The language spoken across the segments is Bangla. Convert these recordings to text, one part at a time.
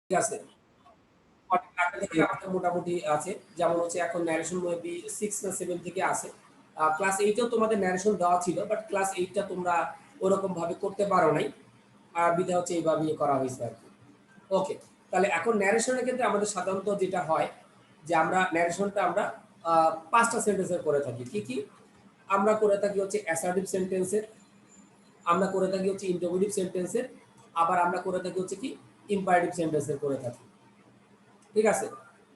ঠিক আছে। অনেক আগে থেকে আমাদের মোটামুটি আছে। যেমন হচ্ছে এখন ন্যারেশন মেবি 6 না 7 থেকে আছে। ক্লাস 8 এও তোমাদের ন্যারেশন দেওয়া ছিল। বাট ক্লাস 8 টা তোমরা ওরকম ভাবে করতে পারো নাই। বিধায় হচ্ছে এইভাবে করা হইছে আরকি। ওকে। তাহলে এখন ন্যারেশন এর ক্ষেত্রে আমাদের সাধারণত যেটা হয় যে আমরা ন্যারেশনটা আমরা ৫ টা সেন্টেন্সের করে থাকি। কি, কি? আমরা করে থাকি হচ্ছে অ্যাসার্টিভ সেন্টেন্সের, আমরা করে থাকি হচ্ছে ইন্টারোগেটিভ সেন্টেন্সের, আবার আমরা করে থাকি হচ্ছে কি ইম্পারেটিভ সেন্টেন্সের করে থাকি। ঠিক আছে?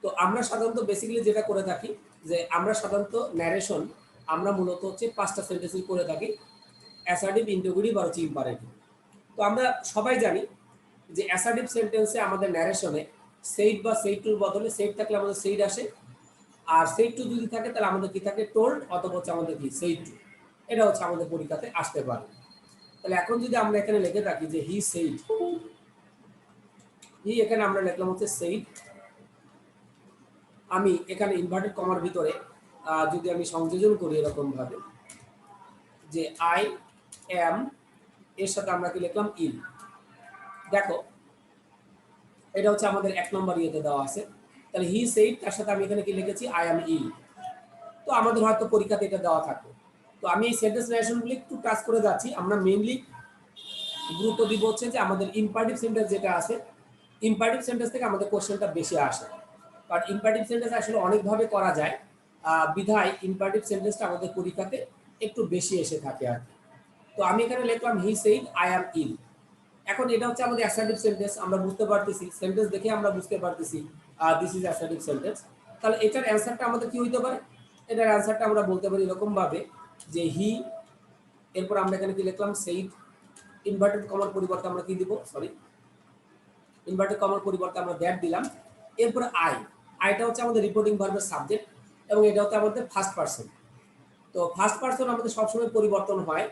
তো আমরা সাধারণত বেসিক্যালি যেটা করে থাকি যে আমরা সাধারণত ন্যারেশন আমরা মূলত হচ্ছে ৫ টা সেন্টেন্সই করে থাকি। অ্যাসার্টিভ, ইন্টারোগেটিভ আর হচ্ছে ইম্পারেটিভ। তো আমরা সবাই জানি যে অ্যাসার্টিভ সেন্টেন্সে আমাদের ন্যারেশনে সেইড বা সেইড টুর বদলে সেইড থাকলে আমাদের সেইড আসে। আর সেইড টু যদি থাকে তাহলে আমাদের কি থাকে টোল্ড অথবা হচ্ছে আমাদের কি সেইড টু। এটা হচ্ছে আমাদের পরীক্ষাতে আসতে পারে। তাহলে এখন যদি আমরা এখানে লিখে থাকি যে হি সেইড, হি এখানে আমরা লিখলাম হচ্ছে সেইড। আমি এখানে ইনভার্টেড কমার ভিতরে যদি আমি সংযোজন করি এরকম ভাবে যে আই এম এর সাথে আমরা কি লিখলাম ইল। দেখো এটা হচ্ছে আমাদের ১ নম্বর ইয়েতে দেওয়া আছে। তাহলে হি সেইড তার সাথে আমি এখানে কি লিখেছি আই এম ইল। তো আমাদের হয়তো পরীক্ষাতে এটা দেওয়া থাকবে। তো আমি এই সেন্টেন্স রিলেশনগুলো একটু টাচ করে যাচ্ছি। আমরা মেইনলি গুরুত্ব দিব হচ্ছে যে আমাদের ইম্পারেটিভ সেন্টেন্স যেটা আছে, ইম্পারেটিভ সেন্টেন্স থেকে আমাদের কোশ্চেনটা বেশি আসে। কারণ ইম্পারেটিভ সেন্টেন্স আসলে অনেকভাবে করা যায়। বিধায় ইম্পারেটিভ সেন্টেন্সটা আমাদের পরীক্ষাতে একটু বেশি এসে থাকে আর কি। তো আমি এখানে লিখলাম হি সেইড আই অ্যাম ইল। এখন এটা হচ্ছে আমাদের অ্যাসার্টিভ সেন্টেন্স। আমরা বুঝতে পারতেছি, সেন্টেন্স দেখে আমরা বুঝতে পারতেছি দিস ইজ অ্যাসার্টিভ সেন্টেন্স। তাহলে এটার অ্যান্সারটা আমাদের কি হইতে পারে? এটার অ্যান্সারটা আমরা বলতে পারি এরকম ভাবে যে হি, এরপর আমরা এখানে কি লিখলাম সেইড, ইনভার্টেড কমার পরিবর্তে আমরা কি দিব? সরি, ইনভার্টেড কমার পরিবর্তে আমরা দ্যাট দিলাম। এরপরে আই, আইটা হচ্ছে আমাদের রিপোর্টিং ভার্বের সাবজেক্ট এবং এটা হচ্ছে আমাদের ফার্স্ট পারসন। তো ফার্স্ট পারসন আমাদের সবসময় পরিবর্তন হয়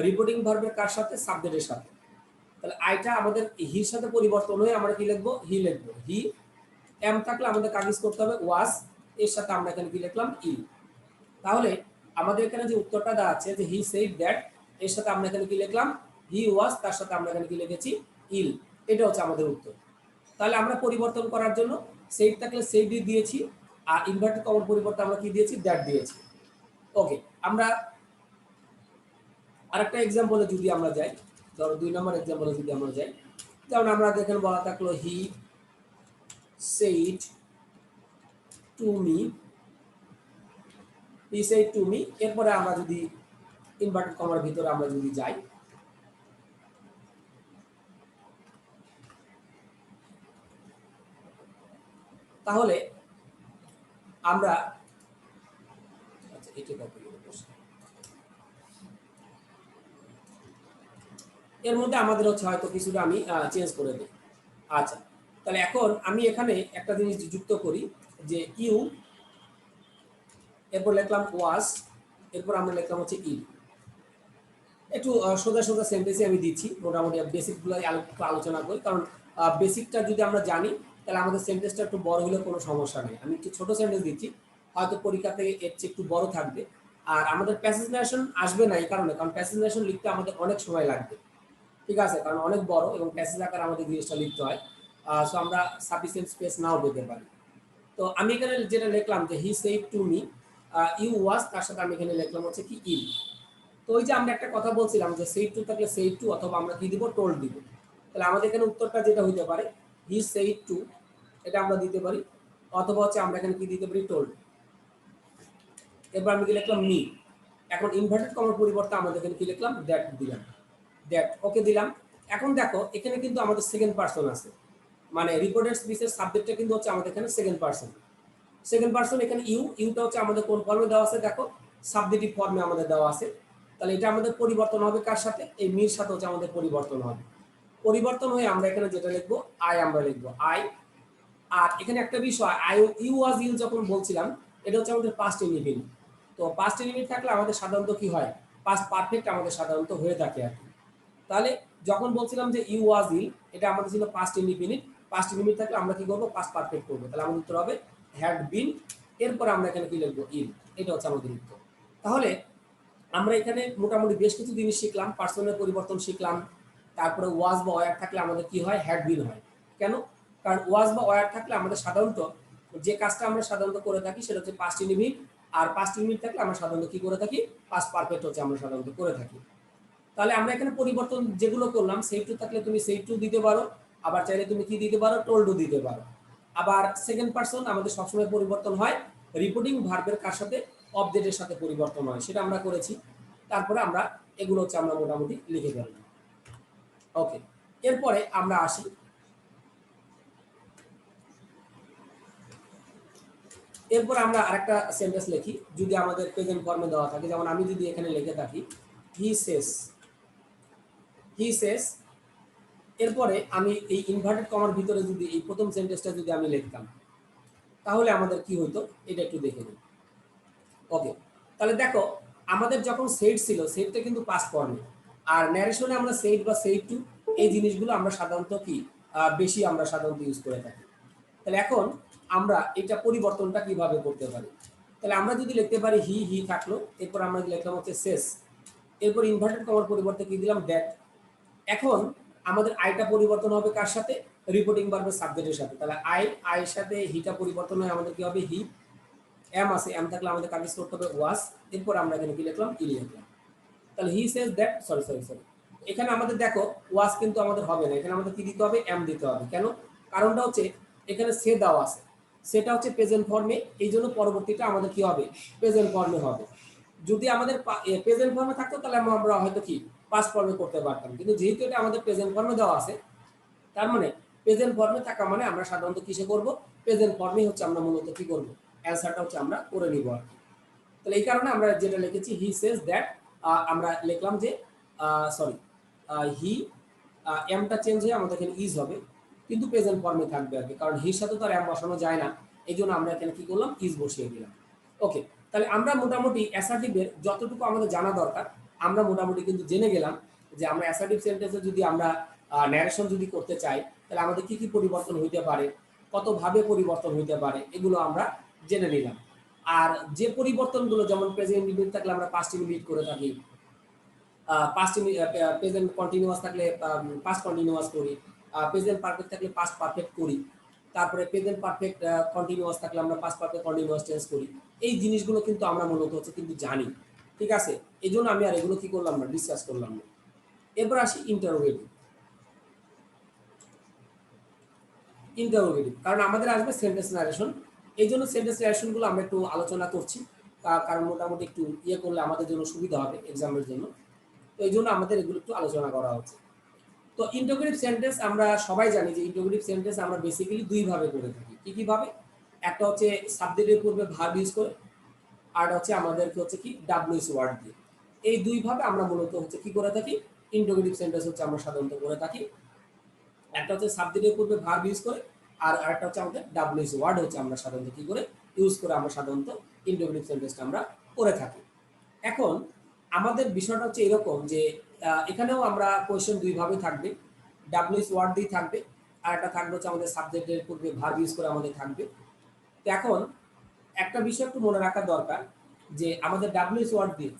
রিপোর্টিং ভার্বের কার সাথে? সাবজেক্টের সাথে। তাহলে আইটা আমাদের হির সাথে পরিবর্তন হয়ে আমরা কি লিখবো? হি লিখবো। হি এম থাকলে আমাদের কাজ করতে হবে ওয়াজ, এর সাথে আমরা এখানে কি লিখলাম? ইল। তাহলে আমাদের এখানে যে উত্তরটা দাঁড়াচ্ছে যে হি সেইড দ্যাট, এর সাথে আমরা এখানে কি লিখলাম? হি ওয়াজ, তার সাথে আমরা এখানে কি লিখেছি? ইল। এটা হচ্ছে আমাদের উত্তর। তাহলে আমরা পরিবর্তন করার জন্য সেইড থাকলে সেইড দিয়েছি, আর ইনভার্টেড কমার পরিবর্তে আমরা কি দিয়েছি? দ্যাট দিয়েছি। ওকে, আমরা আরেকটা এক্সাম্পলে যদি আমরা যাই, ধরো ২ নম্বর এক্সাম্পলে যদি আমরা যাই, যেমন আমরা এখানে বলা থাকলো হি said to me, he said to me. এরপরে আমরা যদি ইনভার্টেড কমার ভিতরে আমরা যদি যাই, তাহলে আমরা আচ্ছা এটা কপি করে বসে, এর মধ্যে আমাদের হচ্ছে হয়তো কিছুটা আমি চেঞ্জ করে দিই। আচ্ছা, তাহলে এখন আমি এখানে একটা জিনিস যুক্ত করি যে ইউ, এরপর লিখলাম ওয়াজ, এরপর আমরা লিখলাম হচ্ছে ইল। একটু সোজা সোজা সেন্টেন্সে আমি দিচ্ছি, মোটামুটি বেসিকগুলো একটু আলোচনা করি। কারণ বেসিকটা যদি আমরা জানি তাহলে আমাদের সেন্টেন্সটা একটু বড় হলে কোনো সমস্যা নেই। আমি একটু ছোট সেন্টেন্স দিচ্ছি, হয়তো পরীক্ষাতে এর চেয়ে একটু বড় থাকবে। আর আমাদের প্যাসেজ ন্যারেশন আসবে না এই কারণে, কারণ প্যাসেজ ন্যারেশন লিখতে আমাদের অনেক সময় লাগবে। ঠিক আছে? কারণ অনেক বড় এবং প্যাসেজ আকারে আমাদের জিনিসটা লিখতে হয়। সো আমরা সাফিসিয়েন্ট স্পেস নাও পেতে পারি। তো আমি এখানে যেটা লিখলাম যে he said to me you was, তার সাথে আমি এখানে লিখলাম হচ্ছে কি ইল। তো ওই যে আমরা একটা কথা বলছিলাম যে সেইড টু থাকলে সেইড টু অথবা আমরা কি দিব? টোল্ড দিব। তাহলে আমাদের এখানে উত্তরটা যেটা হইতে পারে হি সেইড টু, এটা আমরা দিতে পারি, অথবা হচ্ছে আমরা এখানে কি দিতে পারি? টোল্ড। এরপর আমি কি লিখলাম? মি। এখন ইনভার্টেড কমার পরিবর্তে আমাদের এখানে কি লিখলাম? দ্যাট দিলাম। দ্যাট ওকে দিলাম। এখন দেখো এখানে কিন্তু আমাদের সেকেন্ড পারসন আছে, মানে রিপোর্টেড স্পিচের সাবজেক্টটা কিন্তু হচ্ছে আমাদের এখানে সেকেন্ড পারসন। সেকেন্ড পারসন এখানে ইউ, ইউটা হচ্ছে আমাদের কোন ফর্মে দেওয়া আছে? দেখো সাবজেক্টিভ ফর্মে আমাদের দেওয়া আছে। তাহলে এটা আমাদের পরিবর্তন হবে কার সাথে? এই মির সাথে হচ্ছে আমাদের পরিবর্তন হবে। পরিবর্তন হয়ে আমরা এখানে যেটা লিখবো আই, আমরা লিখবো আই। আর এখানে একটা বিষয়, আই ইউ ওয়াজ ইউ যখন বলছিলাম, এটা হচ্ছে আমাদের পাস্ট ইনডিফিনিট। তো পাস্ট ইনডিফিনিট থাকলে আমাদের সাধারণত কি হয়? পাস্ট পারফেক্ট আমাদের সাধারণত হয়ে থাকে আর কি। তাহলে যখন বলছিলাম যে ইউ ওয়াজ ইল, এটা আমাদের ছিল পাস্ট ইনডিফিনিট। পাস্ট ইনডিফিনিট থাকলে আমরা কি করবো? পাস্ট পারফেক্ট করবো। তাহলে আমাদের উত্তর হবে হ্যাড বিন। এরপরে আমরা এখানে কি লিখবো? ইল। এটা হচ্ছে আমাদের উত্তর। তাহলে আমরা এখানে মোটামুটি বেশ কিছু জিনিস শিখলাম, পার্সনের পরিবর্তন শিখলাম। তারপরে ওয়াজ বা ওয়ার থাকলে আমাদের কি হয়? হ্যাড বিন হয়। কেন? কারণ ওয়াজ বা ওয়ার থাকলে আমাদের সাধারণত যে কাজটা আমরা সাধারণত করে থাকি সেটা হচ্ছে পাস্ট ইনডিফিনিট, আর পাস্ট ইনডিফিনিট থাকলে আমরা সাধারণত কি করে থাকি, পাস্ট পারফেক্ট হচ্ছে আমরা সাধারণত করে থাকি। তাহলে আমরা এখানে পরিবর্তন যেগুলো করলাম, সেভ টু থাকলে তুমি সেভ টু দিতে পারো, আবার চাইলে তুমি কি দিতে পারো, টোল্ড দিতে পারো। আবার সেকেন্ড পারসন আমাদের সবসময় পরিবর্তন হয় রিপোর্টিং ভার্বের কার সাথে, অবজেক্টের সাথে পরিবর্তন হয়, সেটা আমরা করেছি। তারপরে আমরা এগুলো হচ্ছে আমরা মোটামুটি লিখে ফেললাম। ওকে, এরপরে আমরা আসি এরপর আমরা আরেকটা সেন্টেন্স লিখি যদি আমাদের প্রেজেন্ট ফর্মে দেওয়া থাকে। যেমন আমি যদি এখানে লিখে থাকি হি সেস, এরপরে আমি এই ইনভার্টেড কমার ভিতরে যদি এই প্রথম সেন্টেন্সটা যদি আমি লিখতাম তাহলে আমাদের কি হতো এটা একটু দেখে নিই। ওকে, তাহলে দেখো আমাদের যখন সেট ছিল, সেটটা কিন্তু পাস্ট ফর্মে, আর ন্যারেশনে আমরা সেট বা সেট টু এই জিনিসগুলো আমরা সাধারণত কি বেশি আমরা সাধারণত ইউজ করে থাকি। তাহলে এখন আমরা এটা পরিবর্তনটা কিভাবে করতে পারি, তাহলে আমরা যদি লিখতে পারি হি থাকলো, এরপর আমরা লিখলাম হচ্ছে সেস, এরপর ইনভার্টেড কমার পরিবর্তে কি দিলাম দ্যাট। এখন আমাদের আইটা পরিবর্তন হবে কার সাথে, রিপোর্টিং ভার্বের সাবজেক্টের সাথে। তাহলে আইয়ের সাথে হিটা পরিবর্তন হয়, আমাদের কি হবে হি। এম আছে, এম থাকলে আমাদের কাজ করতে হবে ওয়াজ, এরপর আমরা এখানে কি লিখলাম ইল লিখলাম। তাহলে হি সেজ দ্যাট, সরি এখানে আমাদের দেখো ওয়াজ কিন্তু আমাদের হবে না, এখানে আমাদের কি দিতে হবে, এম দিতে হবে। কেন, কারণটা হচ্ছে এখানে সে দেওয়া আছে, সেটা হচ্ছে প্রেজেন্ট ফর্মে, এই জন্য পরবর্তীটা আমাদের কি হবে, প্রেজেন্ট ফর্মে হবে। যদি আমাদের প্রেজেন্ট ফর্মে থাকতো তাহলে আমরা হয়তো কি পাস্ট ফর্মে করতে পারতাম, কিন্তু যেহেতু এটা আমাদের প্রেজেন্ট ফর্মে দেওয়া আছে, তার মানে প্রেজেন্ট ফর্মে থাকা মানে আমরা সাধারণত কিসে করব, প্রেজেন্ট ফর্মে হচ্ছে আমরা মূলত কি করব, অ্যান্সারটা হচ্ছে আমরা করে নিব আর কি। তাহলে এই কারণে আমরা যেটা লিখেছি হি সেজ দ্যাট, আমরা লিখলাম যে সরি হি, এমটা চেঞ্জ হয়ে আমাদের এখানে ইজ হবে, কিন্তু প্রেজেন্ট ফর্মে থাকবে আর কি, কারণ হির সাথে তো আর এম বসানো যায় না, এই জন্য আমরা এখানে কি করলাম, ইজ বসিয়ে দিলাম। ওকে, তাহলে আমরা মোটামুটি অ্যাসার্টিভের যতটুকু আমাদের জানা দরকার আমরা মোটামুটি কিন্তু জেনে গেলাম যে আমরা অ্যাসার্টিভ সেন্টেন্সে যদি আমরা ন্যারেশন যদি করতে চাই তাহলে আমাদের কি কি পরিবর্তন হইতে পারে, কতভাবে পরিবর্তন হইতে পারে, এগুলো আমরা জেনে নিলাম। আর যে পরিবর্তনগুলো, যেমন প্রেজেন্ট ইনডিফিনিট থাকলে আমরা পাস্ট ইনডিফিনিট করে থাকি, পাস্ট প্রেজেন্ট কন্টিনিউয়াস থাকলে পাস্ট কন্টিনিউয়াস করি, প্রেজেন্ট পারফেক্ট থাকলে পাস্ট পারফেক্ট করি, তারপরে প্রেজেন্ট পারফেক্ট কন্টিনিউয়াস থাকলে আমরা পাস্ট পারফেক্ট কন্টিনিউয়াস টেন্স করি। এই জিনিসগুলো কিন্তু আমরা মূলত হচ্ছে কিন্তু জানি, ঠিক আছে। এই জন্য আমি আর এগুলো কি করলাম না, ডিসকাস করলাম না। এরপর আসি ইন্টারোগেটিভ। কারণ আমাদের আসবে সেন্টেন্স ন্যারেশন, এই জন্য সেন্টেন্স ন্যারেশনগুলো আমরা একটু আলোচনা করছি, কারণ মোটামুটি একটু ইয়ে করলে আমাদের জন্য সুবিধা হবে এক্সামের জন্য, তো এই জন্য আমাদের এগুলো একটু আলোচনা করা হচ্ছে। তো ইন্টারোগেটিভ সেন্টেন্স আমরা সবাই জানি যে ইন্টারোগেটিভ সেন্টেন্স আমরা বেসিক্যালি দুই ভাবে করে থাকি। কি ভাবে, একটা হচ্ছে সাবজেক্টের পূর্বে ভার্ব ইউজ করে, আর হচ্ছে আমাদেরকে হচ্ছে কি ডাব্লিউএস ওয়ার্ড দিয়ে। এই দুই ভাবে আমরা মূলত হচ্ছে কি করে থাকি, ইন্টারোগেটিভ সেন্টেন্স হচ্ছে আমরা সাধারণত করে থাকি। একটা হচ্ছে সাবজেক্টের পূর্বে ভার্ব ইউজ করে, আর আরেকটা হচ্ছে আমাদের ডাব্লিউএস ওয়ার্ড হচ্ছে আমরা সাধারণত কি করে ইউজ করে আমরা সাধারণত ইন্টারোগেটিভ সেন্টেন্সটা আমরা করে থাকি। এখন আমাদের বিষয়টা হচ্ছে এরকম যে এখানেও আমরা কোয়েশ্চেন দুই ভাবে থাকবে, ডাব্লিউএস ওয়ার্ড দিয়ে থাকবে, আর একটা থাকবে হচ্ছে আমাদের সাবজেক্টের পূর্বে ভার্ব ইউজ করে আমাদের থাকবে। তো এখন একটা বিষয় একটু মনে রাখা দরকার যে আমাদের ডাব্লিউএস ওয়ার্ড দিয়ে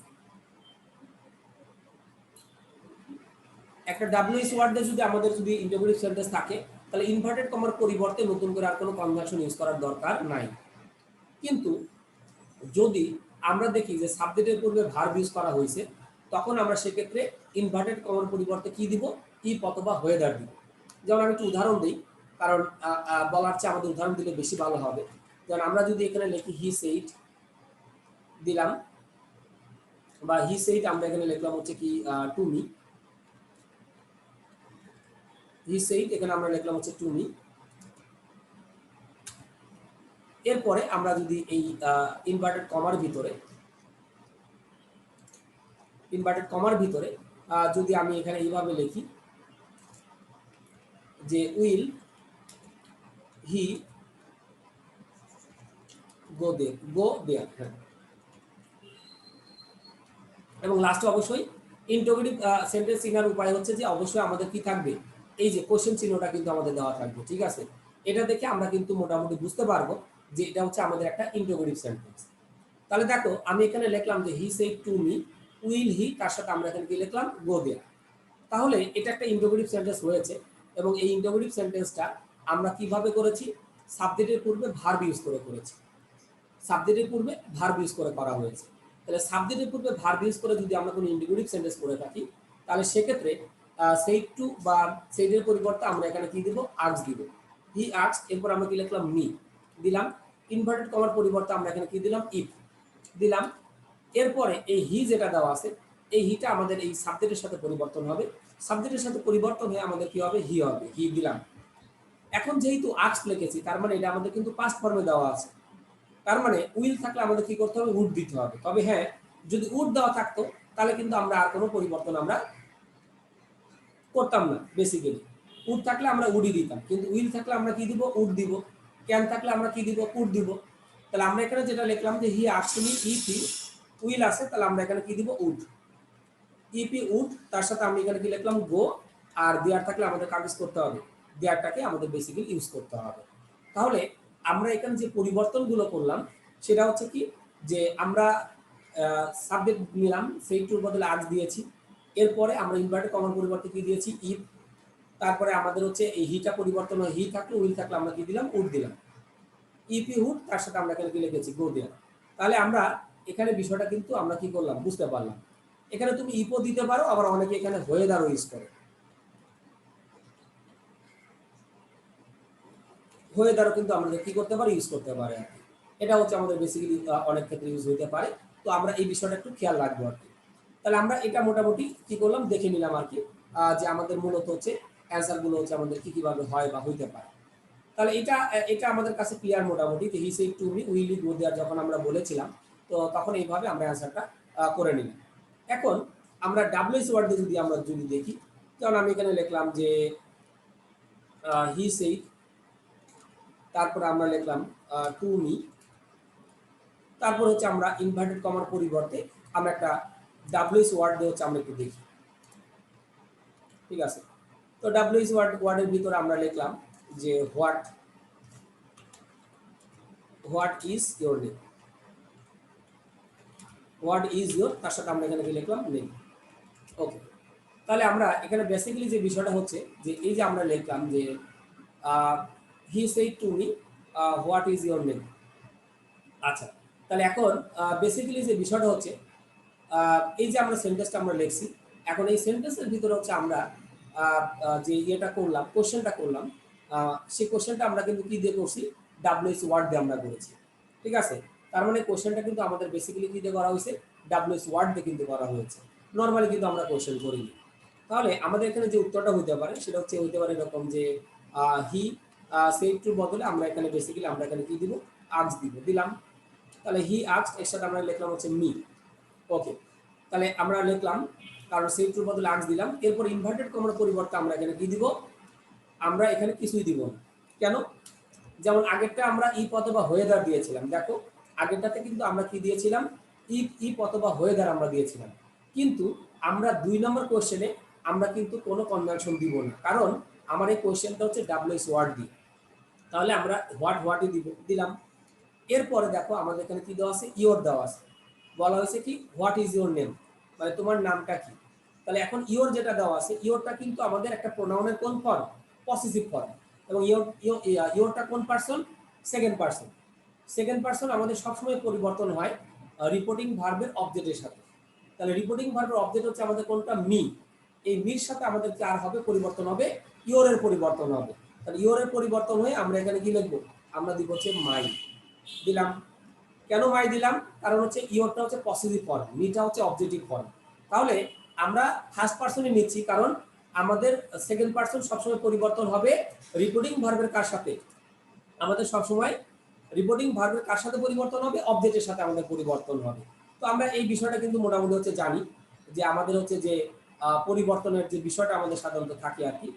একটা ডাব্লিউএস ওয়ার্ড দিয়ে যদি আমাদের যদি ইন্টারোগেটিভ সেন্টেন্স থাকে তাহলে ইনভার্টেড কমার পরিবর্তে নতুন করে আর কোনো কনজাংশন ইউজ করার দরকার নাই। কিন্তু যদি আমরা দেখি যে সাবজেক্টের পূর্বে ভার্ব ইউজ করা হয়েছে, তখন আমরা সেক্ষেত্রে ইনভার্টেড কমার পরিবর্তে কি দিব, ইফ অথবা ওয়েদার দিব। যেমন আমি একটু উদাহরণ দিই, কারণ বলার চেয়ে আমাদের উদাহরণ দিলে বেশি ভালো হবে। যেমন আমরা যদি এখানে লিখি হি সেইড দিলাম, বা হি সেইড আমরা এখানে লিখলাম হচ্ছে কি টু মি, হি সেইড এখানে আমরা লিখলাম হচ্ছে টু মি। এরপরে আমরা যদি এই ইনভার্টেড কমার ভিতরে যদি আমি এখানে এইভাবে লিখি যে উইল হি গো দেয়ার, হ্যাঁ, এবং লাস্টে অবশ্যই ইন্টারোগেটিভ সেন্টেন্স চিনার উপায় হচ্ছে যে অবশ্যই আমাদের কি থাকবে, এই যে কোশ্চেন চিহ্নটা কিন্তু আমাদের দেওয়া থাকবে, ঠিক আছে। এটা দেখে আমরা কিন্তু মোটামুটি বুঝতে পারবো যে এটা হচ্ছে আমাদের একটা ইন্টারোগেটিভ সেন্টেন্স। তাহলে দেখো আমি এখানে লিখলাম যে he said to me will he, তার সাথে আমরা এখানে কি লিখলাম, গো দেয়ার। তাহলে এটা একটা ইন্টারোগেটিভ সেন্টেন্স হয়েছে, এবং এই ইন্টারোগেটিভ সেন্টেন্সটা আমরা কিভাবে করেছি, সাবজেক্টের পূর্বে ভার্ব ইউজ করে করেছি, সাবজেক্টের পূর্বে ভার্ব ইউজ করে করা হয়েছে। তাহলে সাবজেক্টের পূর্বে ভার্ব ইউজ করে যদি আমরা কোনো ইন্ডিকেটিভ সেন্টেন্স করে থাকি, তাহলে সেক্ষেত্রে সেই টু বা সেইটের পরিবর্তে আমরা এখানে কি দিব, আস্ক দিব। হি আস্ক, এরপর আমরা কি লিখলাম, মি দিলাম। ইনভার্টেড কমার পরিবর্তে আমরা এখানে কি দিলাম, ইফ দিলাম। এরপরে এই হি যেটা দেওয়া আছে, এই হিটা আমাদের এই সাবজেক্টের সাথে পরিবর্তন হবে, সাবজেক্টের সাথে পরিবর্তন হয়ে আমাদের কি হবে, হি হবে, হি দিলাম। এখন যেহেতু আস্ক লিখেছি, তার মানে এটা আমাদের কিন্তু পাস্ট ফর্মে দেওয়া আছে, তার মানে উইল থাকলে আমাদের কি করতে হবে, উড দিতে হবে। তবে হ্যাঁ, যদি উড দেওয়া থাকতো তাহলে কিন্তু আমরা আর কোনো পরিবর্তন আমরা করতাম না। বেসিক্যালি উড থাকলে আমরা উডই দিতাম, কিন্তু উইল থাকলে আমরা কি দিব, উড দিব। ক্যান থাকলে আমরা কি দিব, কুড দিব। তাহলে আমরা এখানে যেটা লিখলাম যে হি আক্সুয়ালি ইফ উইল আছে, তাহলে আমরা এখানে কি দিব, উড। ইপি উড, তার সাথে আমি এখানে কি লিখলাম, গো। আর দেয়ার থাকলে আমাদের কাজ করতে হবে, দেয়ারটাকে আমাদের বেসিক্যালি ইউজ করতে হবে। তাহলে আমরা এখানে যে পরিবর্তনগুলো করলাম সেটা হচ্ছে কি, যে আমরা সাবজেক্ট নিলাম, সেই টুর বদলে আজ দিয়েছি। এরপরে আমরা ইনভার্টেড কমার পরিবর্তে কি দিয়েছি, ইফ। তারপরে আমাদের হচ্ছে এই হিটা পরিবর্তন হয়, হি থাকলে উইল থাকলে আমরা কি দিলাম, উড দিলাম। ইপি হুড, তার সাথে আমরা এখানে কি লিখেছি, গো দিলাম। তাহলে আমরা এখানে বিষয়টা কিন্তু আমরা কি করলাম, বুঝতে পারলাম। এখানে তুমি ইপো দিতে পারো, আবার অনেকে এখানে ওয়েদারও ইউজ করে, ওয়েদারও কিন্তু আমরা কি করতে পারি, ইউজ করতে পারি আর কি। এটা হচ্ছে আমাদের বেসিক্যালি অনেক ক্ষেত্রে ইউজ হতে পারে। তো আমরা এই বিষয়টা একটু খেয়াল রাখবো আর কি। তাহলে আমরা এটা মোটামুটি কি করলাম, দেখে নিলাম আর কি, যে আমাদের মূলত হচ্ছে অ্যান্সার গুলো হচ্ছে আমাদের কি কিভাবে হয় বা হইতে পারে। তাহলে এটা এটা আমাদের কাছে ক্লিয়ার মোটামুটি। He said to me will you go there যখন আমরা বলেছিলাম, তো তখন এইভাবে আমরা অ্যান্সারটা করে নিলাম। এখন আমরা ডাব্লিউএস ওয়ার্ড দিয়ে যদি দেখি, যেমন আমি এখানে লিখলাম যে হি সেড, তারপরে আমরা লিখলাম টু মি, তারপর হচ্ছে আমরা ইনভার্টেড কমার পরিবর্তে আমরা একটা ডাব্লিউএস ওয়ার্ড দিয়ে হচ্ছে আমরা একটু দেখি, ঠিক আছে। তো ডাব্লিউএস ওয়ার্ডের ভিতরে আমরা লিখলাম যে what is your name, what is your, তার সাথে আমরা এখানে কি লিখলাম, নেম। ওকে, তাহলে আমরা এখানে বেসিক্যালি যে বিষয়টা হচ্ছে যে এই যে আমরা লিখলাম যে he said to me what is your name. আচ্ছা, তাহলে এখন বেসিক্যালি যে বিষয়টা হচ্ছে, এই যে আমরা সেন্টেন্সটা আমরা লিখছি, এখন এই সেন্টেন্সের ভিতরে হচ্ছে আমরা যে ইয়েটা করলাম, কোশ্চেনটা করলাম, সেই কোশ্চেনটা আমরা কিন্তু কি দিয়ে করছি, ডাব্লিউএস ওয়ার্ড দিয়ে আমরা করেছি, ঠিক আছে। তার মানে কোশ্চেনটা কিন্তু আমাদের বেসিক্যালি কি দিয়ে করা হয়েছে, ডাব্লিউএস ওয়ার্ড দিয়ে কিন্তু করা হয়েছে। নর্মালি কিন্তু আমরা কোশ্চেন করিনি। তাহলে আমাদের এখানে যে উত্তরটা হইতে পারে সেটা হইতে পারে এরকম যে হি সেড টুর বদলে আমরা এখানে বেসিক্যালি আমরা এখানে কি দিব, আস্ক দিব, দিলাম। তাহলে হি আস্ক এর সাথে আমরা লিখলাম হচ্ছে মি। ওকে, তাহলে আমরা লিখলাম, কারণ সেড টুর বদলে আস্ক দিলাম। এরপর ইনভার্টেড কমার পরিবর্তে আমরা এখানে কি দিব, আমরা এখানে কিছুই দিব না। কেন, যেমন আগেরটা আমরা ইফ অথবা ওয়েদার দিয়েছিলাম, দেখো আগেরটাতে কিন্তু আমরা কি দিয়েছিলাম, ইফ অথবা ওয়েদার আমরা দিয়েছিলাম। কিন্তু আমরা 2 নম্বর কোশ্চেনে আমরা কিন্তু কোনো কনভার্সন দিব না, কারণ আমার এই কোশ্চেনটা হচ্ছে ডাব্লিউএস ওয়ার্ড দিয়ে। তাহলে আমরা হোয়াটই দিলাম। এরপরে দেখো আমাদের এখানে কি দেওয়া আছে, ইওর দেওয়া আছে, বলা হয়েছে কি, হোয়াট ইজ ইওর নেম, মানে তোমার নামটা কি। তাহলে এখন ইওর যেটা দেওয়া আছে, ইওরটা কিন্তু আমাদের একটা প্রোনাউনের কোন ফর্ম, পসেসিভ ফর্ম। এবং ইওরটা কোন person, second person. Second person আমাদের সবসময় পরিবর্তন হয় রিপোর্টিং ভার্বের অবজেক্টের সাথে। তাহলে রিপোর্টিং ভার্বের অবজেক্ট হচ্ছে আমাদের কোনটা, মি। এই মির সাথে আমাদের কি আর হবে, পরিবর্তন হবে, ইওরের পরিবর্তন হবে। তাহলে ইওরের পরিবর্তন হয়ে আমরা এখানে কি লিখবো, আমরা দিব হচ্ছে মাই, দিলাম। কেন মাই দিলাম, কারণ হচ্ছে ইওরটা হচ্ছে পসেসিভ ফর্ম, মিটা হচ্ছে অবজেক্টিভ ফর্ম। তাহলে আমরা ফার্স্ট পারসনই নিচ্ছি, কারণ আমাদের সেকেন্ড পারসন সবসময় পরিবর্তন হবে রিপোর্টিং ভার্বের কার সাথে, আমাদের সবসময় রিপোর্টিং ভার্বের কার সাথে পরিবর্তন হবে, অবজেক্টের সাথে আমাদের পরিবর্তন হবে। তো আমরা এই বিষয়টা কিন্তু মোটামুটি হচ্ছে জানি, যে আমাদের হচ্ছে যে পরিবর্তনের যে বিষয়টা আমাদের সাধারণত থাকে আর কি।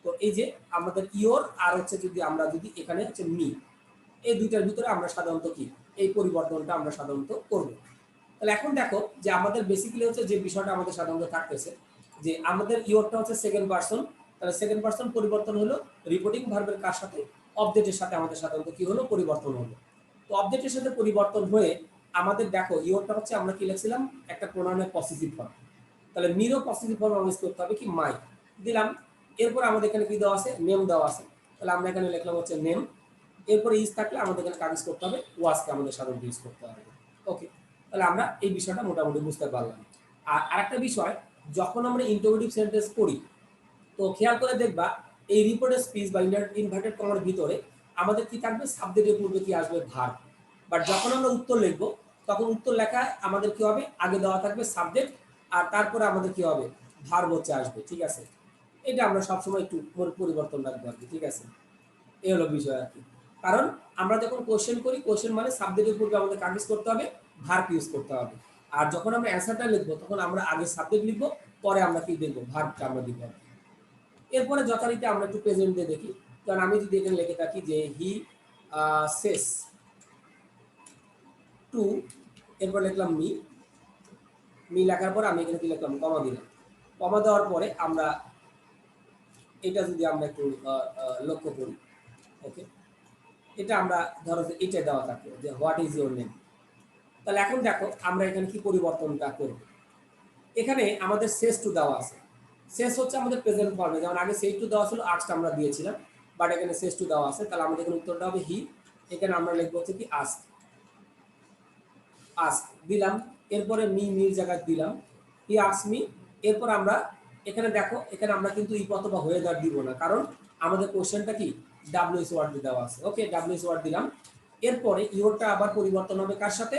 তো এই যে আমাদের ইওর আর হচ্ছে যদি এখানে হচ্ছে মি, এই দুইটার ভিতরে আমরা সাধারণত কি এই পরিবর্তনটা আমরা সাধারণত করব। তাহলে এখন দেখো যে আমাদের বেসিক্যালি হচ্ছে যে বিষয়টা আমাদের সাধারণত থাকতেছে, যে আমাদের ইওরটা হচ্ছে সেকেন্ড পারসন। তাহলে সেকেন্ড পারসন পরিবর্তন হলো রিপোর্টিং ভার্বের কার সাথে, অবজেক্টের সাথে আমাদের সাধারণত কি হলো, পরিবর্তন হলো। তো অবজেক্টের সাথে পরিবর্তন হয়ে আমাদের দেখো ইওরটা হচ্ছে আমরা কি লিখছিলাম, একটা প্রোনাউনের পসেসিভ ফর্ম। তাহলে মিরও পসেসিভ ফর্ম ইউজ করতে হবে কি, মাই, দিলাম। এরপর আমাদের এখানে কি দেওয়া আছে, নেম দেওয়া আছে। তাহলে আমরা এখানে লিখলাম হচ্ছে নেম, এরপরে ইজ থাকলে আমাদের এখানে কাজ করতে হবে ওয়াজকে আমাদের সাধারণত ইউজ করতে হবে। ওকে, তাহলে আমরা এই বিষয়টা মোটামুটি বুঝতে পারলাম। আর আরেকটা বিষয়, যখন আমরা ইন্টারোগেটিভ সেন্টেন্স করি তো খেয়াল করে দেখবা এই রিপোর্টের স্পিচ বা ইনভার্টেড কমার ভিতরে আমাদের কি থাকবে, সাবজেক্টের পূর্বে কি আসবে, ভার্ব। বাট যখন আমরা উত্তর লিখবো তখন উত্তর লেখা আমাদের কি হবে, আগে দেওয়া থাকবে সাবজেক্ট, আর তারপরে আমাদের কি হবে, ভার্ব হচ্ছে আসবে। ঠিক আছে, এটা আমরা সবসময় একটু পরিবর্তন রাখবো আর কি। ঠিক আছে, এই হলো বিষয় আর কি। কারণ আমরা যখন কোশ্চেন করি, কোশ্চেন মানে সাবজেক্টের পূর্বে আমাদের কাজ করতে হবে, ভার্ব ইউজ করতে হবে। আর যখন আমরা অ্যান্সারটা লিখবো তখন আমরা আগে সাবজেক্ট লিখবো, পরে আমরা কি দেখবো, ভার্বটা আমরা দিব। এরপরে যথারীতি আমরা একটু প্রেজেন্ট দিয়ে দেখি। কারণ আমি যদি এখানে লিখে থাকি যে হি সেস টু, এরপর লিখলাম মি, মি লেখার পরে আমি এখানে কি লিখলাম, কমা দিলাম। কমা দেওয়ার পরে আমরা এটা যদি আমরা একটু লক্ষ্য করি, ওকে, এটা আমরা ধরো যে এটা দেওয়া থাকবে যে হোয়াট ইজ ইউর নেম। তাহলে এখন দেখো আমরা এখানে কি পরিবর্তনটা করব। এখানে আমাদের সেস টু দেওয়া আছে, শেষ হচ্ছে আমাদের প্রেজেন্ট ফর্মে, যেমন আগে সেস টু দেওয়া ছিল, আজটা আমরা দিয়েছিলাম, বাট এখানে শেষ টু দেওয়া আছে, তাহলে আমাদের এখানে উত্তরটা হবে হি। এখানে আমরা লিখবো হচ্ছে কি আস্ক, আস্ক দিলাম, এরপরে মির জায়গায় দিলাম হি আস্ক মি। এরপর আমরা এখানে দেখো, এখানে আমরা কিন্তু ই অথবা হয়ে যাওয়ার দিব না, কারণ আমাদের কোশ্চেনটা কি ডাব্লিউএস ওয়ার্ড দিয়ে দেওয়া আছে। ওকে, ডাব্লিউএস ওয়ার্ড দিলাম। এরপরে ইওরটা আবার পরিবর্তন হবে কার সাথে,